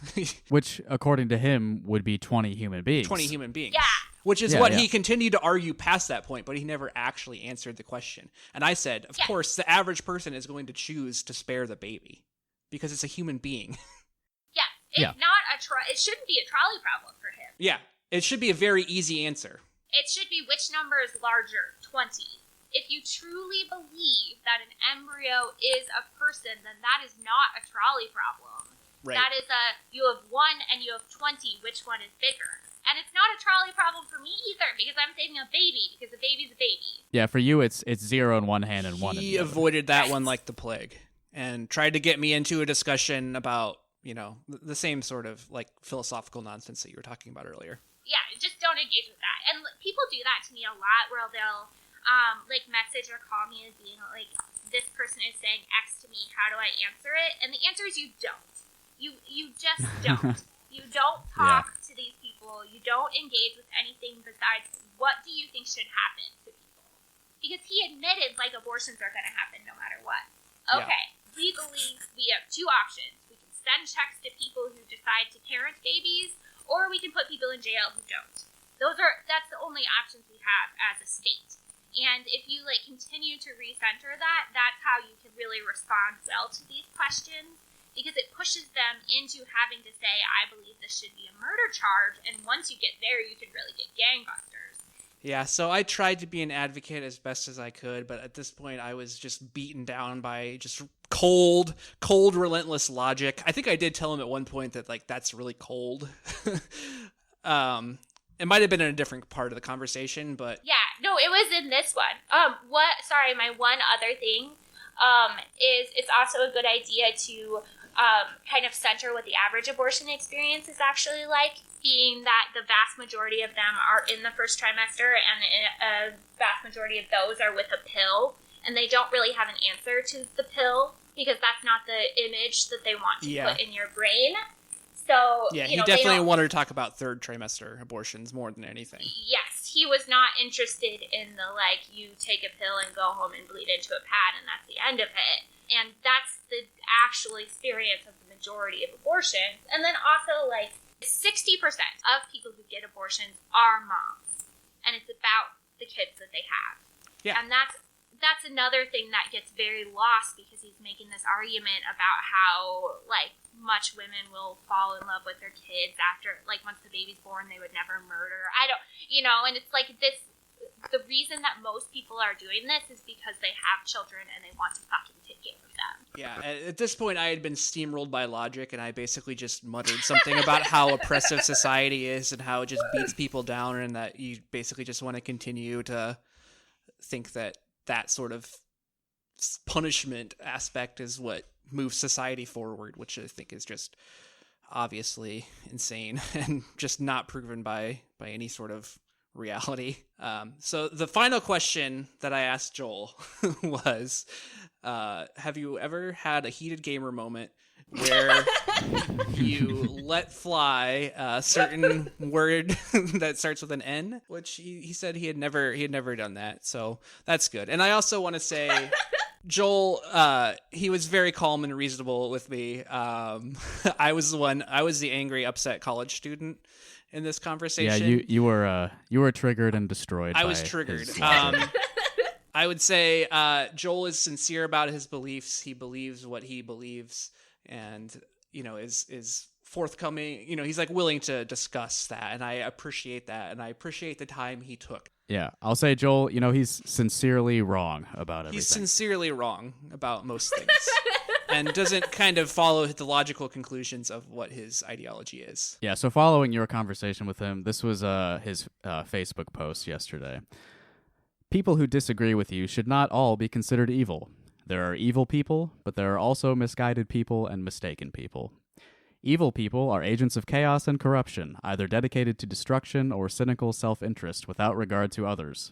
Which, according to him, would be 20 human beings. 20 human beings. Yeah. Which is what he continued to argue past that point, but he never actually answered the question. And I said, of course, the average person is going to choose to spare the baby because it's a human being. It's not it shouldn't be a trolley problem for him. Yeah. It should be a very easy answer. It should be which number is larger, 20. If you truly believe that an embryo is a person, then that is not a trolley problem. Right. That is you have 1 and you have 20, which one is bigger? And it's not a trolley problem for me either, because I'm saving a baby, because a baby's a baby. Yeah, for you, it's 0 in one hand and 1 in the He other. avoided that one like the plague and tried to get me into a discussion about, the same sort of like philosophical nonsense that you were talking about earlier. Yeah, just don't engage with that. And people do that to me a lot, where they'll message or call me as being like, this person is saying X to me, how do I answer it? And the answer is you don't. You just don't. You don't talk to these people. You don't engage with anything besides what do you think should happen to people. Because he admitted like abortions are going to happen no matter what. Okay, legally we have 2 options. We can send checks to people who decide to parent babies, or we can put people in jail who don't. That's the only options we have as a state. And if you continue to recenter that, that's how you can really respond well to these questions, because it pushes them into having to say, I believe this should be a murder charge, and once you get there, you can really get gangbusters. Yeah, so I tried to be an advocate as best as I could, but at this point I was just beaten down by just cold, relentless logic. I think I did tell him at one point that that's really cold. It might have been in a different part of the conversation, but yeah, no, it was in this one. My one other thing is it's also a good idea to kind of center what the average abortion experience is actually like, being that the vast majority of them are in the first trimester, and a vast majority of those are with a pill, and they don't really have an answer to the pill because that's not the image that they want to put in your brain. So he definitely wanted to talk about third trimester abortions more than anything. Yes, he was not interested in the you take a pill and go home and bleed into a pad and that's the end of it. And that's the actual experience of the majority of abortions. And then also 60% of people who get abortions are moms, and it's about the kids that they have. Yeah, and that's another thing that gets very lost, because he's making this argument about how much women will fall in love with their kids after once the baby's born, they would never murder. And it's this. The reason that most people are doing this is because they have children and they want to fucking take care of them. Yeah, at this point I had been steamrolled by logic, and I basically just muttered something about how oppressive society is and how it just beats people down, and that you basically just want to continue to think that sort of punishment aspect is what moves society forward, which I think is just obviously insane and just not proven by any sort of reality. So the final question that I asked Joel was, have you ever had a heated gamer moment where you let fly a certain word that starts with an N? Which he said he had never done that, so that's good. And I also want to say, Joel, he was very calm and reasonable with me. I was the angry, upset college student in this conversation. Yeah, you were triggered and destroyed. I was triggered. I would say Joel is sincere about his beliefs. He believes what he believes, and is forthcoming. He's willing to discuss that, and I appreciate that, and I appreciate the time he took. Yeah, I'll say, Joel, he's sincerely wrong about everything. He's sincerely wrong about most things. And doesn't kind of follow the logical conclusions of what his ideology is. Yeah, so following your conversation with him, this was his Facebook post yesterday. People who disagree with you should not all be considered evil. There are evil people, but there are also misguided people and mistaken people. Evil people are agents of chaos and corruption, either dedicated to destruction or cynical self-interest without regard to others.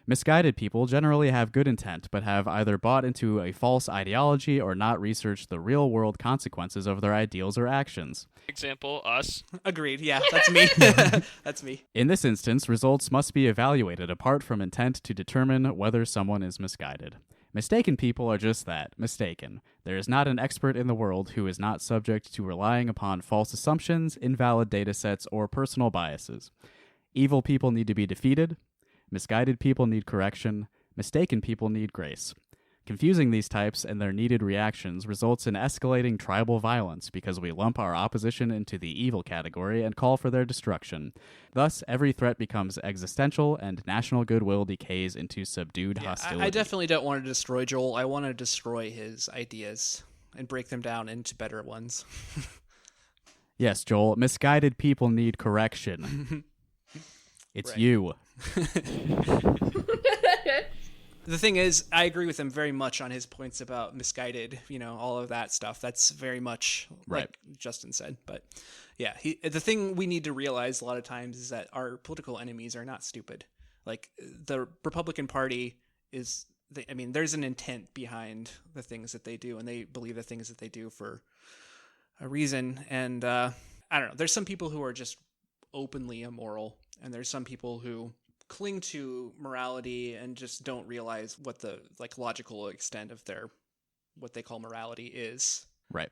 Misguided people generally have good intent, but have either bought into a false ideology or not researched the real-world consequences of their ideals or actions. Example, us. Agreed. Yeah, that's me. That's me. In this instance, results must be evaluated apart from intent to determine whether someone is misguided. Mistaken people are just that, mistaken. There is not an expert in the world who is not subject to relying upon false assumptions, invalid data sets, or personal biases. Evil people need to be defeated. Misguided people need correction. Mistaken people need grace. Confusing these types and their needed reactions results in escalating tribal violence because we lump our opposition into the evil category and call for their destruction. Thus, every threat becomes existential and national goodwill decays into subdued hostility. I definitely don't want to destroy Joel. I want to destroy his ideas and break them down into better ones. Yes, Joel, misguided people need correction. It's Right. you. The thing is, I agree with him very much on his points about misguided, all of that stuff. That's very much Right. like Justin said. But yeah, the thing we need to realize a lot of times is that our political enemies are not stupid. Like the Republican Party is, there's an intent behind the things that they do, and they believe the things that they do for a reason. And I don't know. There's some people who are just openly immoral, and there's some people who cling to morality and just don't realize what the logical extent of their what they call morality is. Right.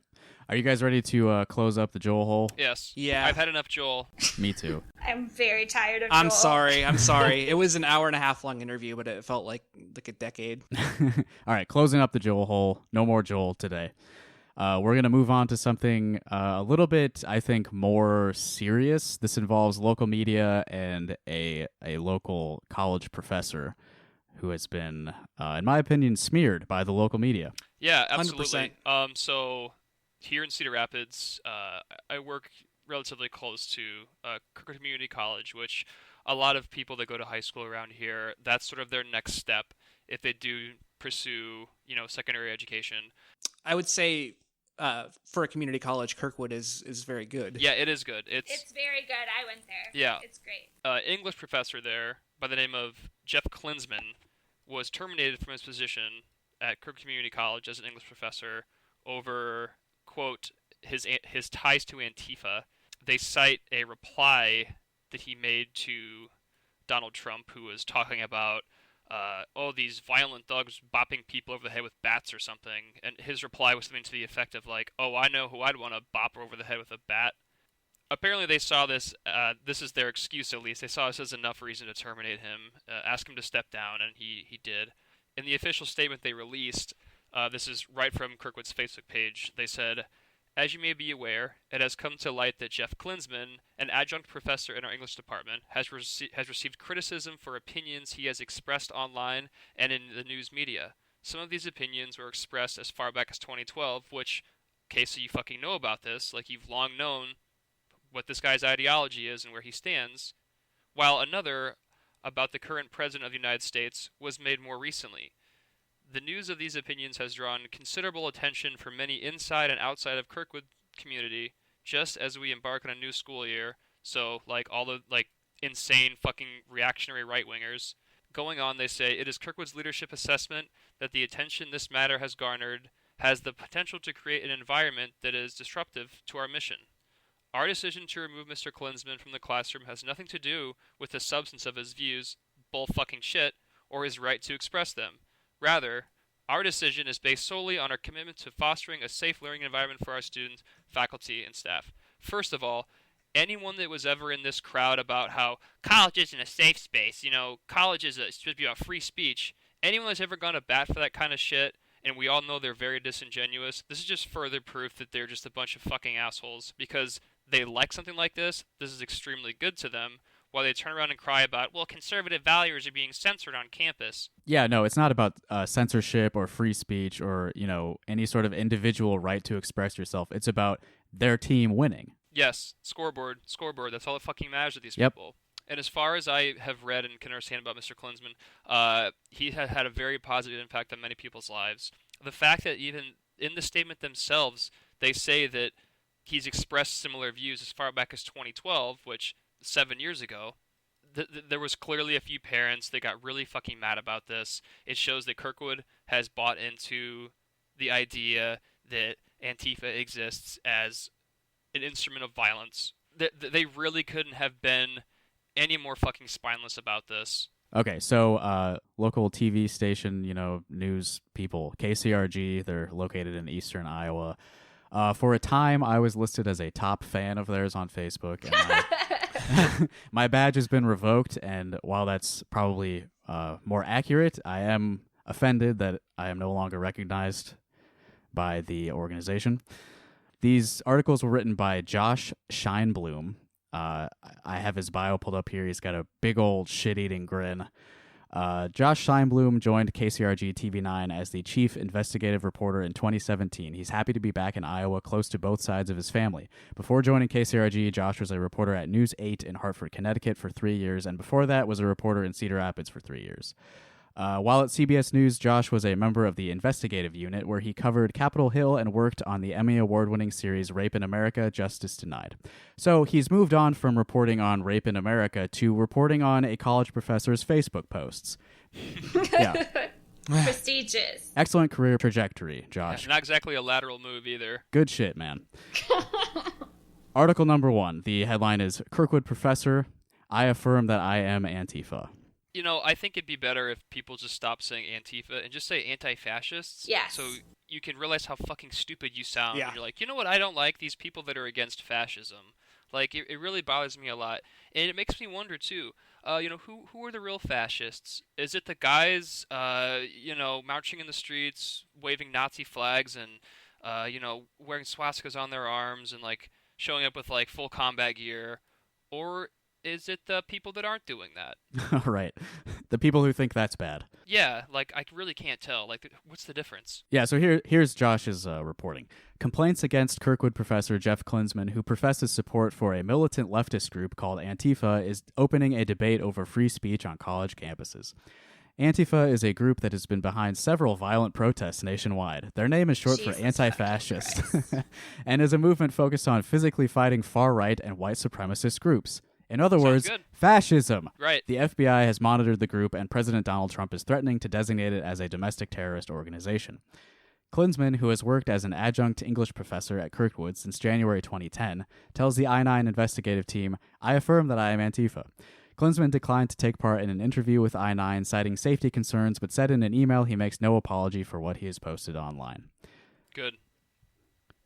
Are you guys ready to close up the Joel hole? Yes. Yeah. I've had enough, Joel. Me too. I'm very tired of I'm Joel. sorry. It was an hour and a half long interview, but it felt like a decade. All right, closing up the Joel hole. No more Joel today. We're going to move on to something a little bit, I think, more serious. This involves local media and a local college professor who has been, in my opinion, smeared by the local media. Yeah, absolutely. 100%. So here in Cedar Rapids, I work relatively close to Kirkwood Community College, which a lot of people that go to high school around here, that's sort of their next step if they do pursue, secondary education. I would say for a community college, Kirkwood is very good. Yeah, it is good. It's very good. I went there. Yeah. It's great. English professor there by the name of Jeff Klinsman was terminated from his position at Kirk Community College as an English professor over, quote, his ties to Antifa. They cite a reply that he made to Donald Trump, who was talking about these violent thugs bopping people over the head with bats or something. And his reply was something to the effect of like, oh, I know who I'd want to bop over the head with a bat. Apparently they saw this, this is their excuse at least, they saw this as enough reason to terminate him, ask him to step down, and he did. In the official statement they released, this is right from Kirkwood's Facebook page, they said, "As you may be aware, it has come to light that Jeff Klinsman, an adjunct professor in our English department, has received criticism for opinions he has expressed online and in the news media. Some of these opinions were expressed as far back as 2012, which, okay, so you fucking know about this, like you've long known what this guy's ideology is and where he stands, while another, about the current president of the United States, was made more recently. The news of these opinions has drawn considerable attention from many inside and outside of Kirkwood community, just as we embark on a new school year, so, all the, insane fucking reactionary right-wingers. Going on, they say, it is Kirkwood's leadership assessment that the attention this matter has garnered has the potential to create an environment that is disruptive to our mission. Our decision to remove Mr. Klinsman from the classroom has nothing to do with the substance of his views, bull fucking shit, or his right to express them. Rather, our decision is based solely on our commitment to fostering a safe learning environment for our students, faculty, and staff. First of all, anyone that was ever in this crowd about how college isn't a safe space, college is supposed to be about free speech, anyone that's ever gone to bat for that kind of shit, and we all know they're very disingenuous, this is just further proof that they're just a bunch of fucking assholes, because they like something like this is extremely good to them, while they turn around and cry about, well, conservative values are being censored on campus. Yeah, no, it's not about censorship or free speech or, any sort of individual right to express yourself. It's about their team winning. Yes, scoreboard, that's all that fucking matters to these Yep. people. And as far as I have read and can understand about Mr. Klinsman, he has had a very positive impact on many people's lives. The fact that even in the statement themselves, they say that he's expressed similar views as far back as 2012, which 7 years ago, there was clearly a few parents that got really fucking mad about this. It shows that Kirkwood has bought into the idea that Antifa exists as an instrument of violence. They really couldn't have been any more fucking spineless about this. Okay, so local TV station, news people, KCRG, they're located in eastern Iowa. For a time, I was listed as a top fan of theirs on Facebook, and my badge has been revoked, and while that's probably more accurate, I am offended that I am no longer recognized by the organization. These articles were written by Josh Scheinblum. I have his bio pulled up here. He's got a big old shit-eating grin. Josh Scheinblum joined KCRG TV9 as the chief investigative reporter in 2017. He's happy to be back in Iowa, close to both sides of his family. Before joining KCRG, Josh was a reporter at News 8 in Hartford, Connecticut for 3 years, and before that was a reporter in Cedar Rapids for 3 years. While at CBS News, Josh was a member of the investigative unit, where he covered Capitol Hill and worked on the Emmy Award-winning series Rape in America, Justice Denied. So he's moved on from reporting on Rape in America to reporting on a college professor's Facebook posts. Yeah. Prestigious. Excellent career trajectory, Josh. Not exactly a lateral move either. Good shit, man. Article number 1. The headline is, Kirkwood Professor, I affirm that I am Antifa. I think it'd be better if people just stop saying Antifa and just say anti-fascists. Yes. So you can realize how fucking stupid you sound. Yeah. And you're like, you know what? I don't like these people that are against fascism. Like, it really bothers me a lot. And it makes me wonder, too, who are the real fascists? Is it the guys, marching in the streets, waving Nazi flags and, wearing swastikas on their arms and, like, showing up with, like, full combat gear? Or is it the people that aren't doing that? Right. The people who think that's bad. Yeah, like, I really can't tell. Like, what's the difference? Yeah, so here's Josh's reporting. Complaints against Kirkwood professor Jeff Klinsman, who professes support for a militant leftist group called Antifa, is opening a debate over free speech on college campuses. Antifa is a group that has been behind several violent protests nationwide. Their name is short for anti-fascist, and is a movement focused on physically fighting far-right and white supremacist groups. In other words, good. fascism. Right. The FBI has monitored the group, and President Donald Trump is threatening to designate it as a domestic terrorist organization. Klinsman, who has worked as an adjunct English professor at Kirkwood since January 2010, tells the I-9 investigative team, I affirm that I am Antifa. Klinsman declined to take part in an interview with I-9, citing safety concerns, but said in an email he makes no apology for what he has posted online. Good.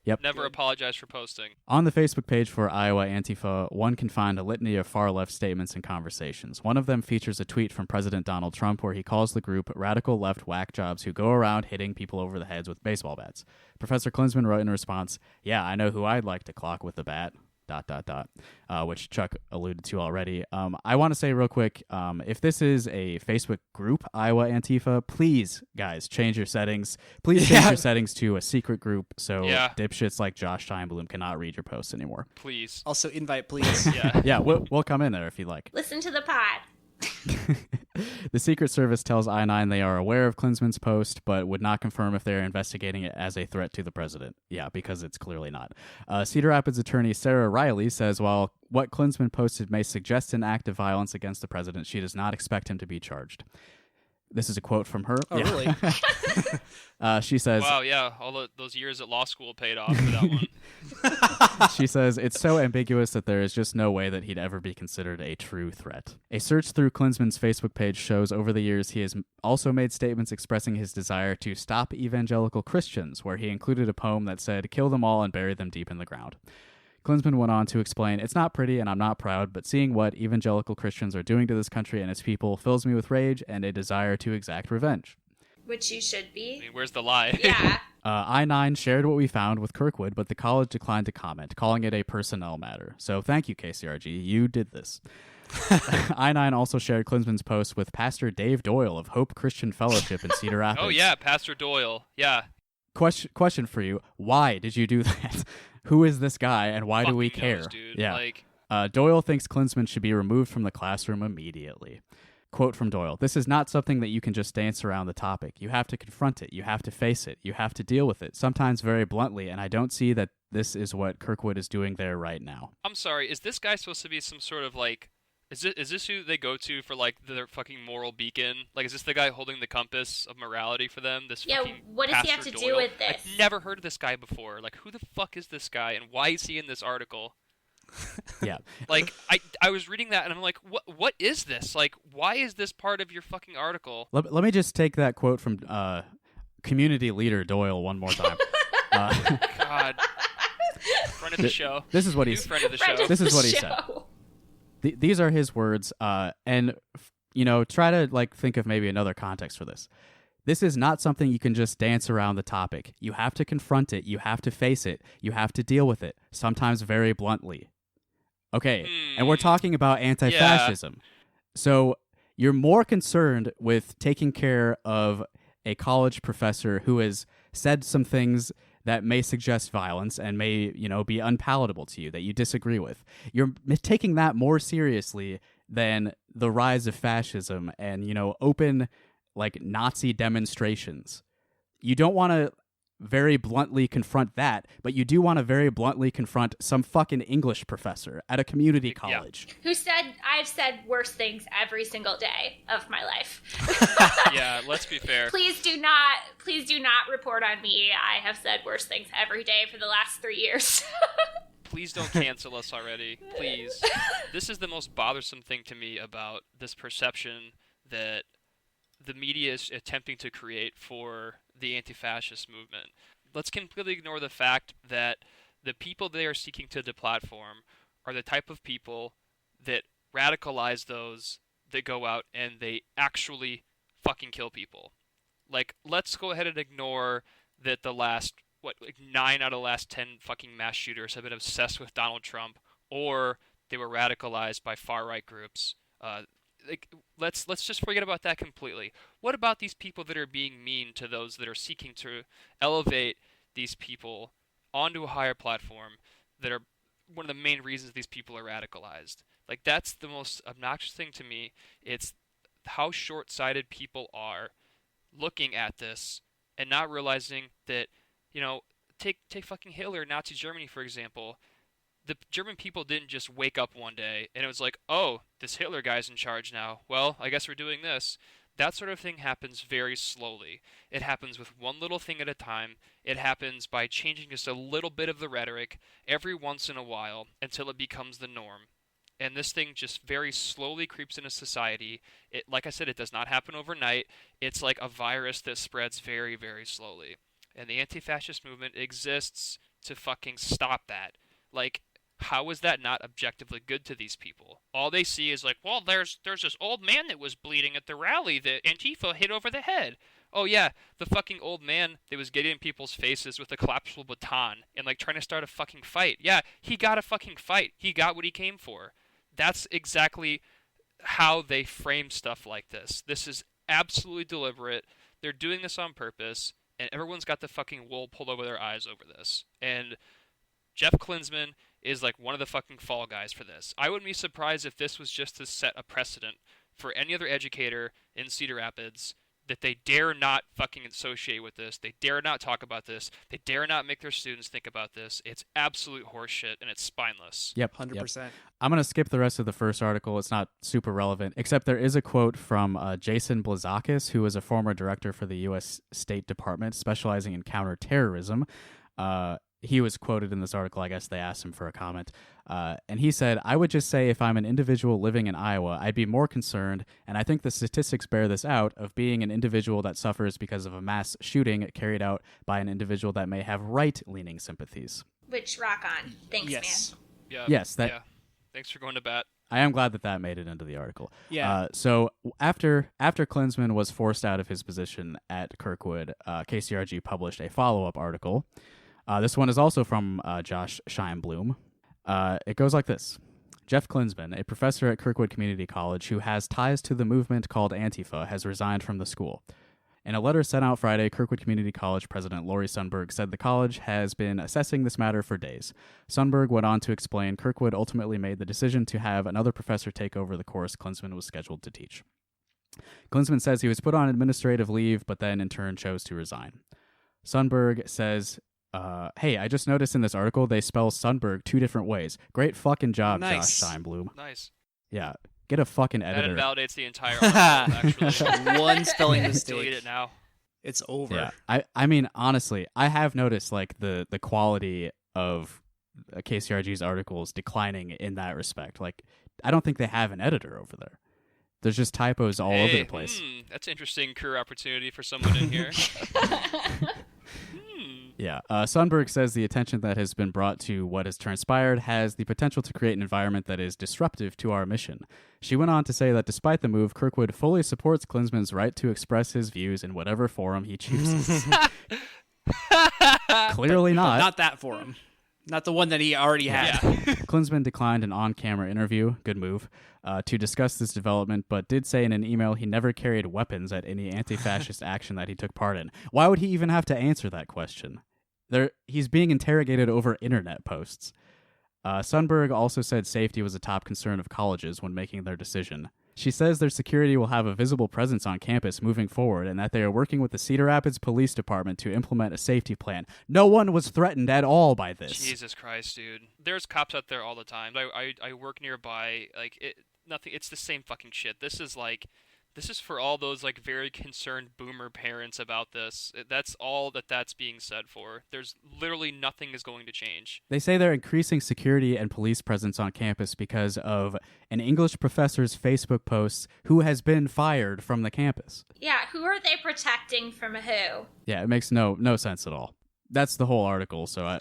Yep. Never apologize for posting. On the Facebook page for Iowa Antifa, one can find a litany of far-left statements and conversations. One of them features a tweet from President Donald Trump where he calls the group radical left whack jobs who go around hitting people over the heads with baseball bats. Professor Klinsman wrote in response, yeah, I know who I'd like to clock with the bat, ... which Chuck alluded to already. I want to say real quick, if this is a Facebook group, Iowa Antifa, please, guys, change your settings. Please change your settings to a secret group so dipshits like Josh Steinblum cannot read your posts anymore. Please. Also, invite, please. Yeah. We'll come in there if you like. Listen to the pod. The Secret Service tells I-9 they are aware of Klinsman's post, but would not confirm if they're investigating it as a threat to the president. Yeah, because it's clearly not. Cedar Rapids attorney Sarah Riley says while what Klinsman posted may suggest an act of violence against the president, she does not expect him to be charged. This is a quote from her. Oh, really? She says... Wow, yeah, all those years at law school paid off for that one. She says, it's so ambiguous that there is just no way that he'd ever be considered a true threat. A search through Klinsman's Facebook page shows over the years he has also made statements expressing his desire to stop evangelical Christians, where he included a poem that said, kill them all and bury them deep in the ground. Klinsman went on to explain, it's not pretty and I'm not proud, but seeing what evangelical Christians are doing to this country and its people fills me with rage and a desire to exact revenge. Which you should be. I mean, where's the lie? Yeah. I-9 shared what we found with Kirkwood, but the college declined to comment, calling it a personnel matter. So thank you, KCRG. You did this. I-9 also shared Klinsman's post with Pastor Dave Doyle of Hope Christian Fellowship in Cedar Rapids. Oh, yeah, Pastor Doyle. Yeah. Question for you. Why did you do that? Who is this guy, and why do we care? Knows, dude. Yeah. Like... Doyle thinks Klinsman should be removed from the classroom immediately. Quote from Doyle, this is not something that you can just dance around the topic. You have to confront it. You have to face it. You have to deal with it, sometimes very bluntly, and I don't see that this is what Kirkwood is doing there right now. I'm sorry, is this guy supposed to be some sort of, like, Is this who they go to for like their fucking moral beacon? Like, is this the guy holding the compass of morality for them? This Yeah, fucking what does he have Pastor to Doyle? do with this? I've never heard of this guy before. Like, who the fuck is this guy, and why is he in this article? Yeah. Like, I was reading that, and I'm like, what is this? Like, why is this part of your fucking article? Let me just take that quote from community leader Doyle one more time. God, friend of the show. This is what New he's. friend of the show. This is what he said. These are his words, and try to like think of maybe another context for this. This is not something you can just dance around the topic. You have to confront it. You have to face it. You have to deal with it, sometimes very bluntly. Okay, and we're talking about anti-fascism. So you're more concerned with taking care of a college professor who has said some things that may suggest violence and may, be unpalatable to you, that you disagree with. You're taking that more seriously than the rise of fascism and, open, like, Nazi demonstrations. You don't want to very bluntly confront that, but you do want to very bluntly confront some fucking English professor at a community college. Who said, I've said worse things every single day of my life. Yeah, let's be fair. Please do not report on me. I have said worse things every day for the last 3 years. Please don't cancel us already. Please. This is the most bothersome thing to me about this perception that the media is attempting to create for the anti-fascist movement. Let's completely ignore the fact that the people they are seeking to deplatform are the type of people that radicalize those that go out and they actually fucking kill people. Like, let's go ahead and ignore that the last, 9 out of the last 10 fucking mass shooters have been obsessed with Donald Trump, or they were radicalized by far-right groups. Let's just forget about that completely. What about these people that are being mean to those that are seeking to elevate these people onto a higher platform that are one of the main reasons these people are radicalized? Like, that's the most obnoxious thing to me. It's how short-sighted people are looking at this and not realizing that, take fucking Hitler, Nazi Germany, for example. The German people didn't just wake up one day and it was like, oh, this Hitler guy's in charge now. Well, I guess we're doing this. That sort of thing happens very slowly. It happens with one little thing at a time. It happens by changing just a little bit of the rhetoric every once in a while until it becomes the norm. And this thing just very slowly creeps into society. Like I said, it does not happen overnight. It's like a virus that spreads very, very slowly. And the anti-fascist movement exists to fucking stop that. Like, how is that not objectively good to these people? All they see is like, well, there's this old man that was bleeding at the rally that Antifa hit over the head. Oh yeah, the fucking old man that was getting in people's faces with a collapsible baton and like trying to start a fucking fight. Yeah, he got a fucking fight. He got what he came for. That's exactly how they frame stuff like this. This is absolutely deliberate. They're doing this on purpose, and everyone's got the fucking wool pulled over their eyes over this. And Jeff Klinsman is like one of the fucking fall guys for this. I wouldn't be surprised if this was just to set a precedent for any other educator in Cedar Rapids that they dare not fucking associate with this. They dare not talk about this. They dare not make their students think about this. It's absolute horseshit, and it's spineless. Yep, 100%. I'm going to skip the rest of the first article. It's not super relevant, except there is a quote from Jason Blazakis, who is a former director for the U.S. State Department specializing in counterterrorism. He was quoted in this article. I guess they asked him for a comment. And he said, I would just say if I'm an individual living in Iowa, I'd be more concerned, and I think the statistics bear this out, of being an individual that suffers because of a mass shooting carried out by an individual that may have right-leaning sympathies. Which, rock on. Thanks, Yes. Yeah. Yes, Yeah. Thanks for going to bat. I am glad that made it into the article. Yeah. So after Klinsman was forced out of his position at Kirkwood, KCRG published a follow-up article. This one is also from Josh Scheinblum. It goes like this. Jeff Klinsman, a professor at Kirkwood Community College who has ties to the movement called Antifa, has resigned from the school. In a letter sent out Friday, Kirkwood Community College President Lori Sundberg said the college has been assessing this matter for days. Sundberg went on to explain Kirkwood ultimately made the decision to have another professor take over the course Klinsman was scheduled to teach. Klinsman says he was put on administrative leave, but then in turn chose to resign. Sundberg says, hey, I just noticed in this article they spell Sundberg 2 different ways. Great fucking job, Nice. Josh Steinblum. Nice. Yeah. Get a fucking That editor. invalidates the entire article, actually. One spelling Delete mistake. it now. It's over. Yeah, I mean, honestly, I have noticed like the quality of KCRG's articles declining in that respect. Like, I don't think they have an editor over there. There's just typos all over the place. That's an interesting career opportunity for someone in here. Yeah. Sundberg says the attention that has been brought to what has transpired has the potential to create an environment that is disruptive to our mission. She went on to say that despite the move, Kirkwood fully supports Klinsman's right to express his views in whatever forum he chooses. Clearly not. Not that forum. Not the one that he already had. Yeah. Klinsman declined an on-camera interview, good move, to discuss this development, but did say in an email he never carried weapons at any anti-fascist action that he took part in. Why would he even have to answer that question? He's being interrogated over internet posts. Sundberg also said safety was a top concern of colleges when making their decision. She says their security will have a visible presence on campus moving forward and that they are working with the Cedar Rapids Police Department to implement a safety plan. No one was threatened at all by this. Jesus Christ, dude. There's cops out there all the time. I work nearby. Nothing. It's the same fucking shit. This is for all those like very concerned boomer parents about this. That's all that's being said for. There's literally nothing is going to change. They say they're increasing security and police presence on campus because of an English professor's Facebook posts who has been fired from the campus. Yeah, who are they protecting from who? Yeah, it makes no sense at all. That's the whole article, so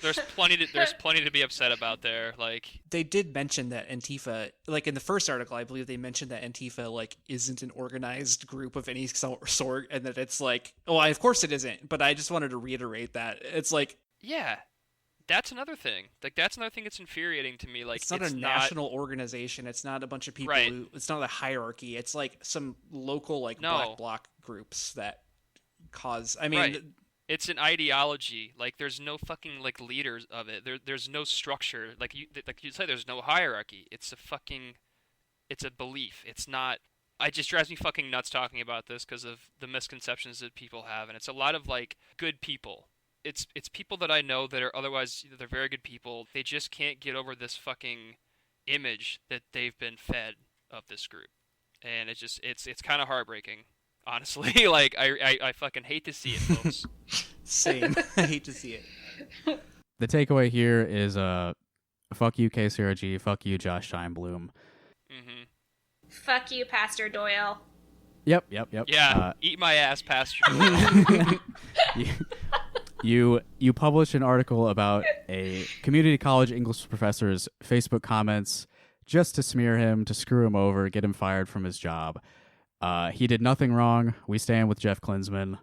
There's plenty to be upset about there. Like, they did mention that Antifa, like in the first article, I believe they mentioned that Antifa like isn't an organized group of any sort, and that it's like, oh, of course it isn't. But I just wanted to reiterate that it's like, yeah, that's another thing. Like, that's another thing that's infuriating to me. Like, it's not a national organization. It's not a bunch of people. Right. It's not a hierarchy. It's like some local like black bloc groups that cause. I mean. Right. It's an ideology. Like, there's no fucking like leaders of it. There's no structure. Like you said, there's no hierarchy. It's a belief. It's not. It just drives me fucking nuts talking about this because of the misconceptions that people have, and it's a lot of like good people. It's people that I know that are otherwise they're very good people. They just can't get over this fucking image that they've been fed of this group, and it's kind of heartbreaking. Honestly, like, I fucking hate to see it, folks. Same. I hate to see it. The takeaway here is, fuck you, KCRG, fuck you, Josh Scheinblum. Mm-hmm. Fuck you, Pastor Doyle. Yep. Yeah, eat my ass, Pastor Doyle. You published an article about a community college English professor's Facebook comments just to smear him, to screw him over, get him fired from his job. He did nothing wrong. We stand with Jeff Klinsman.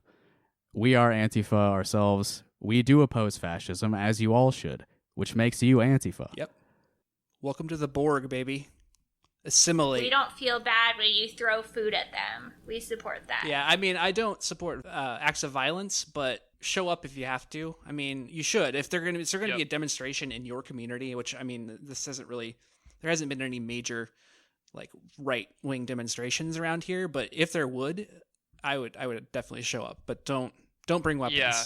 We are Antifa ourselves. We do oppose fascism, as you all should, which makes you Antifa. Yep. Welcome to the Borg, baby. Assimilate. We don't feel bad when you throw food at them. We support that. Yeah, I mean, I don't support acts of violence, but show up if you have to. I mean, you should. If they're gonna be a demonstration in your community, which, I mean, there hasn't been any major like right-wing demonstrations around here, but if there would, I would definitely show up, but don't bring weapons. Yeah.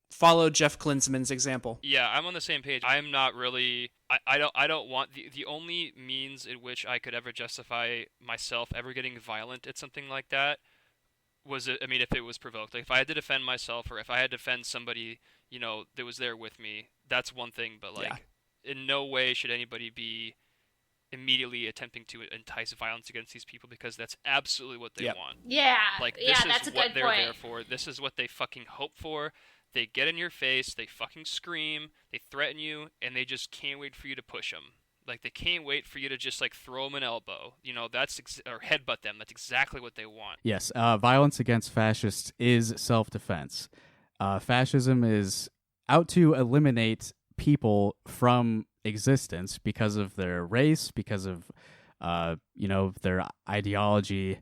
Follow Jeff Klinsman's example. Yeah, I'm on the same page. I'm not really. I don't want the only means in which I could ever justify myself ever getting violent at something like that was, I mean, if it was provoked. Like, if I had to defend myself or if I had to defend somebody, that was there with me, that's one thing. But like, in no way should anybody be immediately attempting to entice violence against these people, because that's absolutely what they want. Yeah. Like, yeah, this that's is a what good they're point. there for. This is what they fucking hope for. They get in your face, they fucking scream, they threaten you, and they just can't wait for you to push them. Like, they can't wait for you to just like throw them an elbow. Or headbutt them. That's exactly what they want. Yes, violence against fascists is self-defense. Fascism is out to eliminate people from existence because of their race, because of their ideology.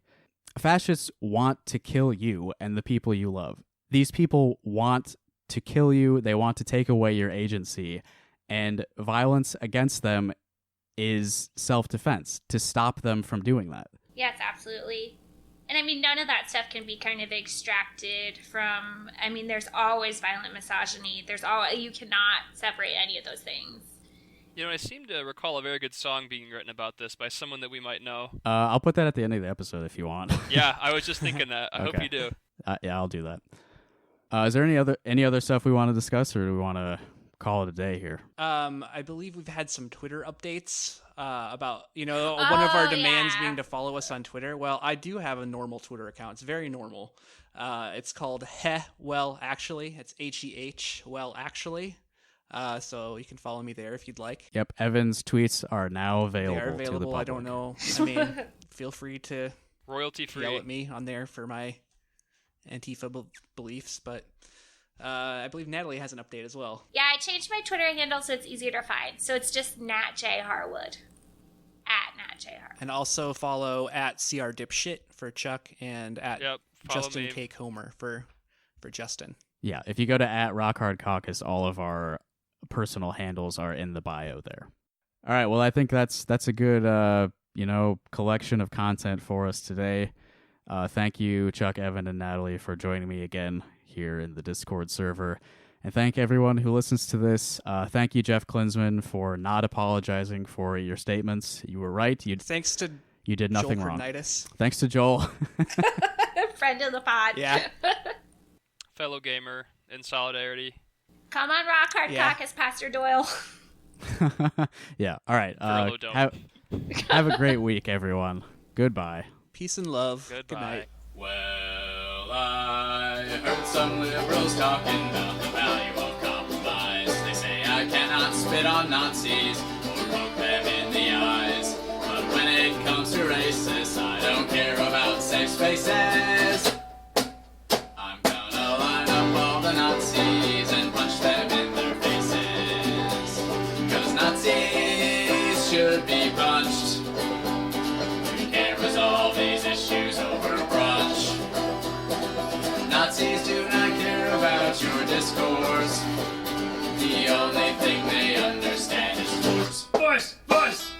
Fascists want to kill you and the people you love. These people want to kill you. They want to take away your agency, and violence against them is self-defense to stop them from doing that. Yes, absolutely. And I mean, none of that stuff can be kind of extracted from, I mean, there's always violent misogyny. You cannot separate any of those things. You know, I seem to recall a very good song being written about this by someone that we might know. I'll put that at the end of the episode if you want. Yeah, I was just thinking that. I hope Okay. you do. Yeah, I'll do that. Is there any other stuff we want to discuss, or do we want to call it a day here? I believe we've had some Twitter updates about, one of our demands being to follow us on Twitter. Well, I do have a normal Twitter account. It's very normal. It's called Well Actually. It's HEH Well Actually. So you can follow me there if you'd like. Yep, Evan's tweets are now available. They are To the available. I public. don't know. I mean, feel free to Royalty free. yell at me on there for my Antifa beliefs, but I believe Natalie has an update as well. Yeah, I changed my Twitter handle so it's easier to find. So it's just Nat J. Harwood. At Nat J. Harwood. And also follow at CR Dipshit for Chuck and at Yep, follow Justin me. K. Comer for Justin. Yeah, if you go to @RockHardCaucus, all of our personal handles are in the bio there. All right, well, I think that's a good collection of content for us today. Thank you, Chuck, Evan, and Natalie, for joining me again here in the Discord server. And thank everyone who listens to this. Thank you, Jeff Klinsman, for not apologizing for your statements. You were right. Thanks to You did nothing Joel wrong. Pernitis. Thanks to Joel. Friend of the pod. Yeah. Fellow gamer in solidarity. Come on, Rock Hard Yeah. Caucus, Pastor Doyle. Yeah. All right. Furlough don't. Have a great week, everyone. Goodbye. Peace and love. Goodbye. Good night. Well, I heard some liberals talking about the value of compromise. They say I cannot spit on Nazis or poke them in the eyes. But when it comes to racists, I don't care about safe spaces. I'm gonna line up all the Nazis and punch them in their faces. 'Cause Nazis should be punched. We can't resolve these issues over brunch. Nazis do not care about your discourse. The only thing they understand is force. Force! Force!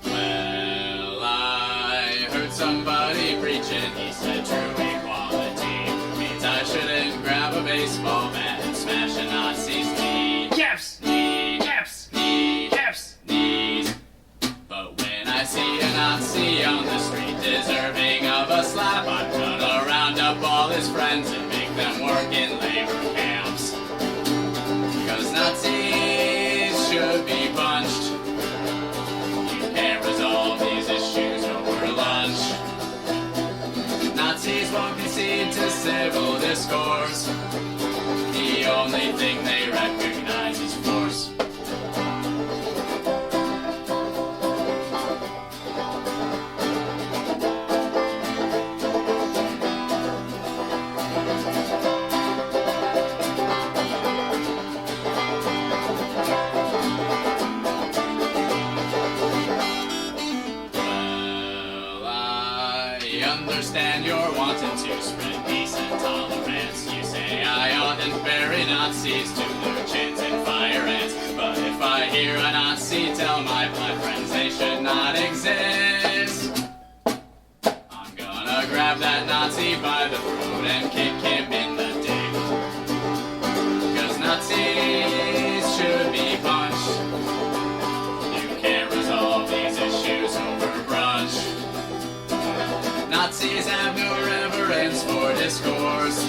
Well, I heard somebody preaching, he said true equality means I shouldn't grab a baseball bat and smash a Nazi's knee. Caps! Knee! Caps! Knee! Caps! Knees! But when I see a Nazi on the street deserving of a slap, I'm gonna round up all his friends and make them work in labor camps. 'Cause Nazis should be punched. You can't resolve these issues over lunch. Nazis won't concede to civil discourse. The only thing they recognize is force. Well, I understand you're wanting to spread peace and tolerance. You say I oughtn't bury Nazis to their chins and fire ants. But if I hear a Nazi tell my black friends they should not exist, I'm gonna grab that Nazi by the throat and kick him in the dick. 'Cause Nazis should be punched. You can't resolve these issues over brunch. Nazis have no reverence for discourse.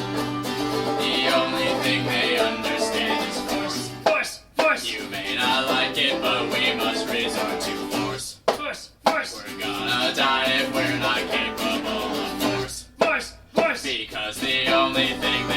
The only thing they understand is force. Force! Force! You may not like it, but we must resort to force. Force! Force! We're gonna die if we're not capable of force. Force! Force! Because the only thing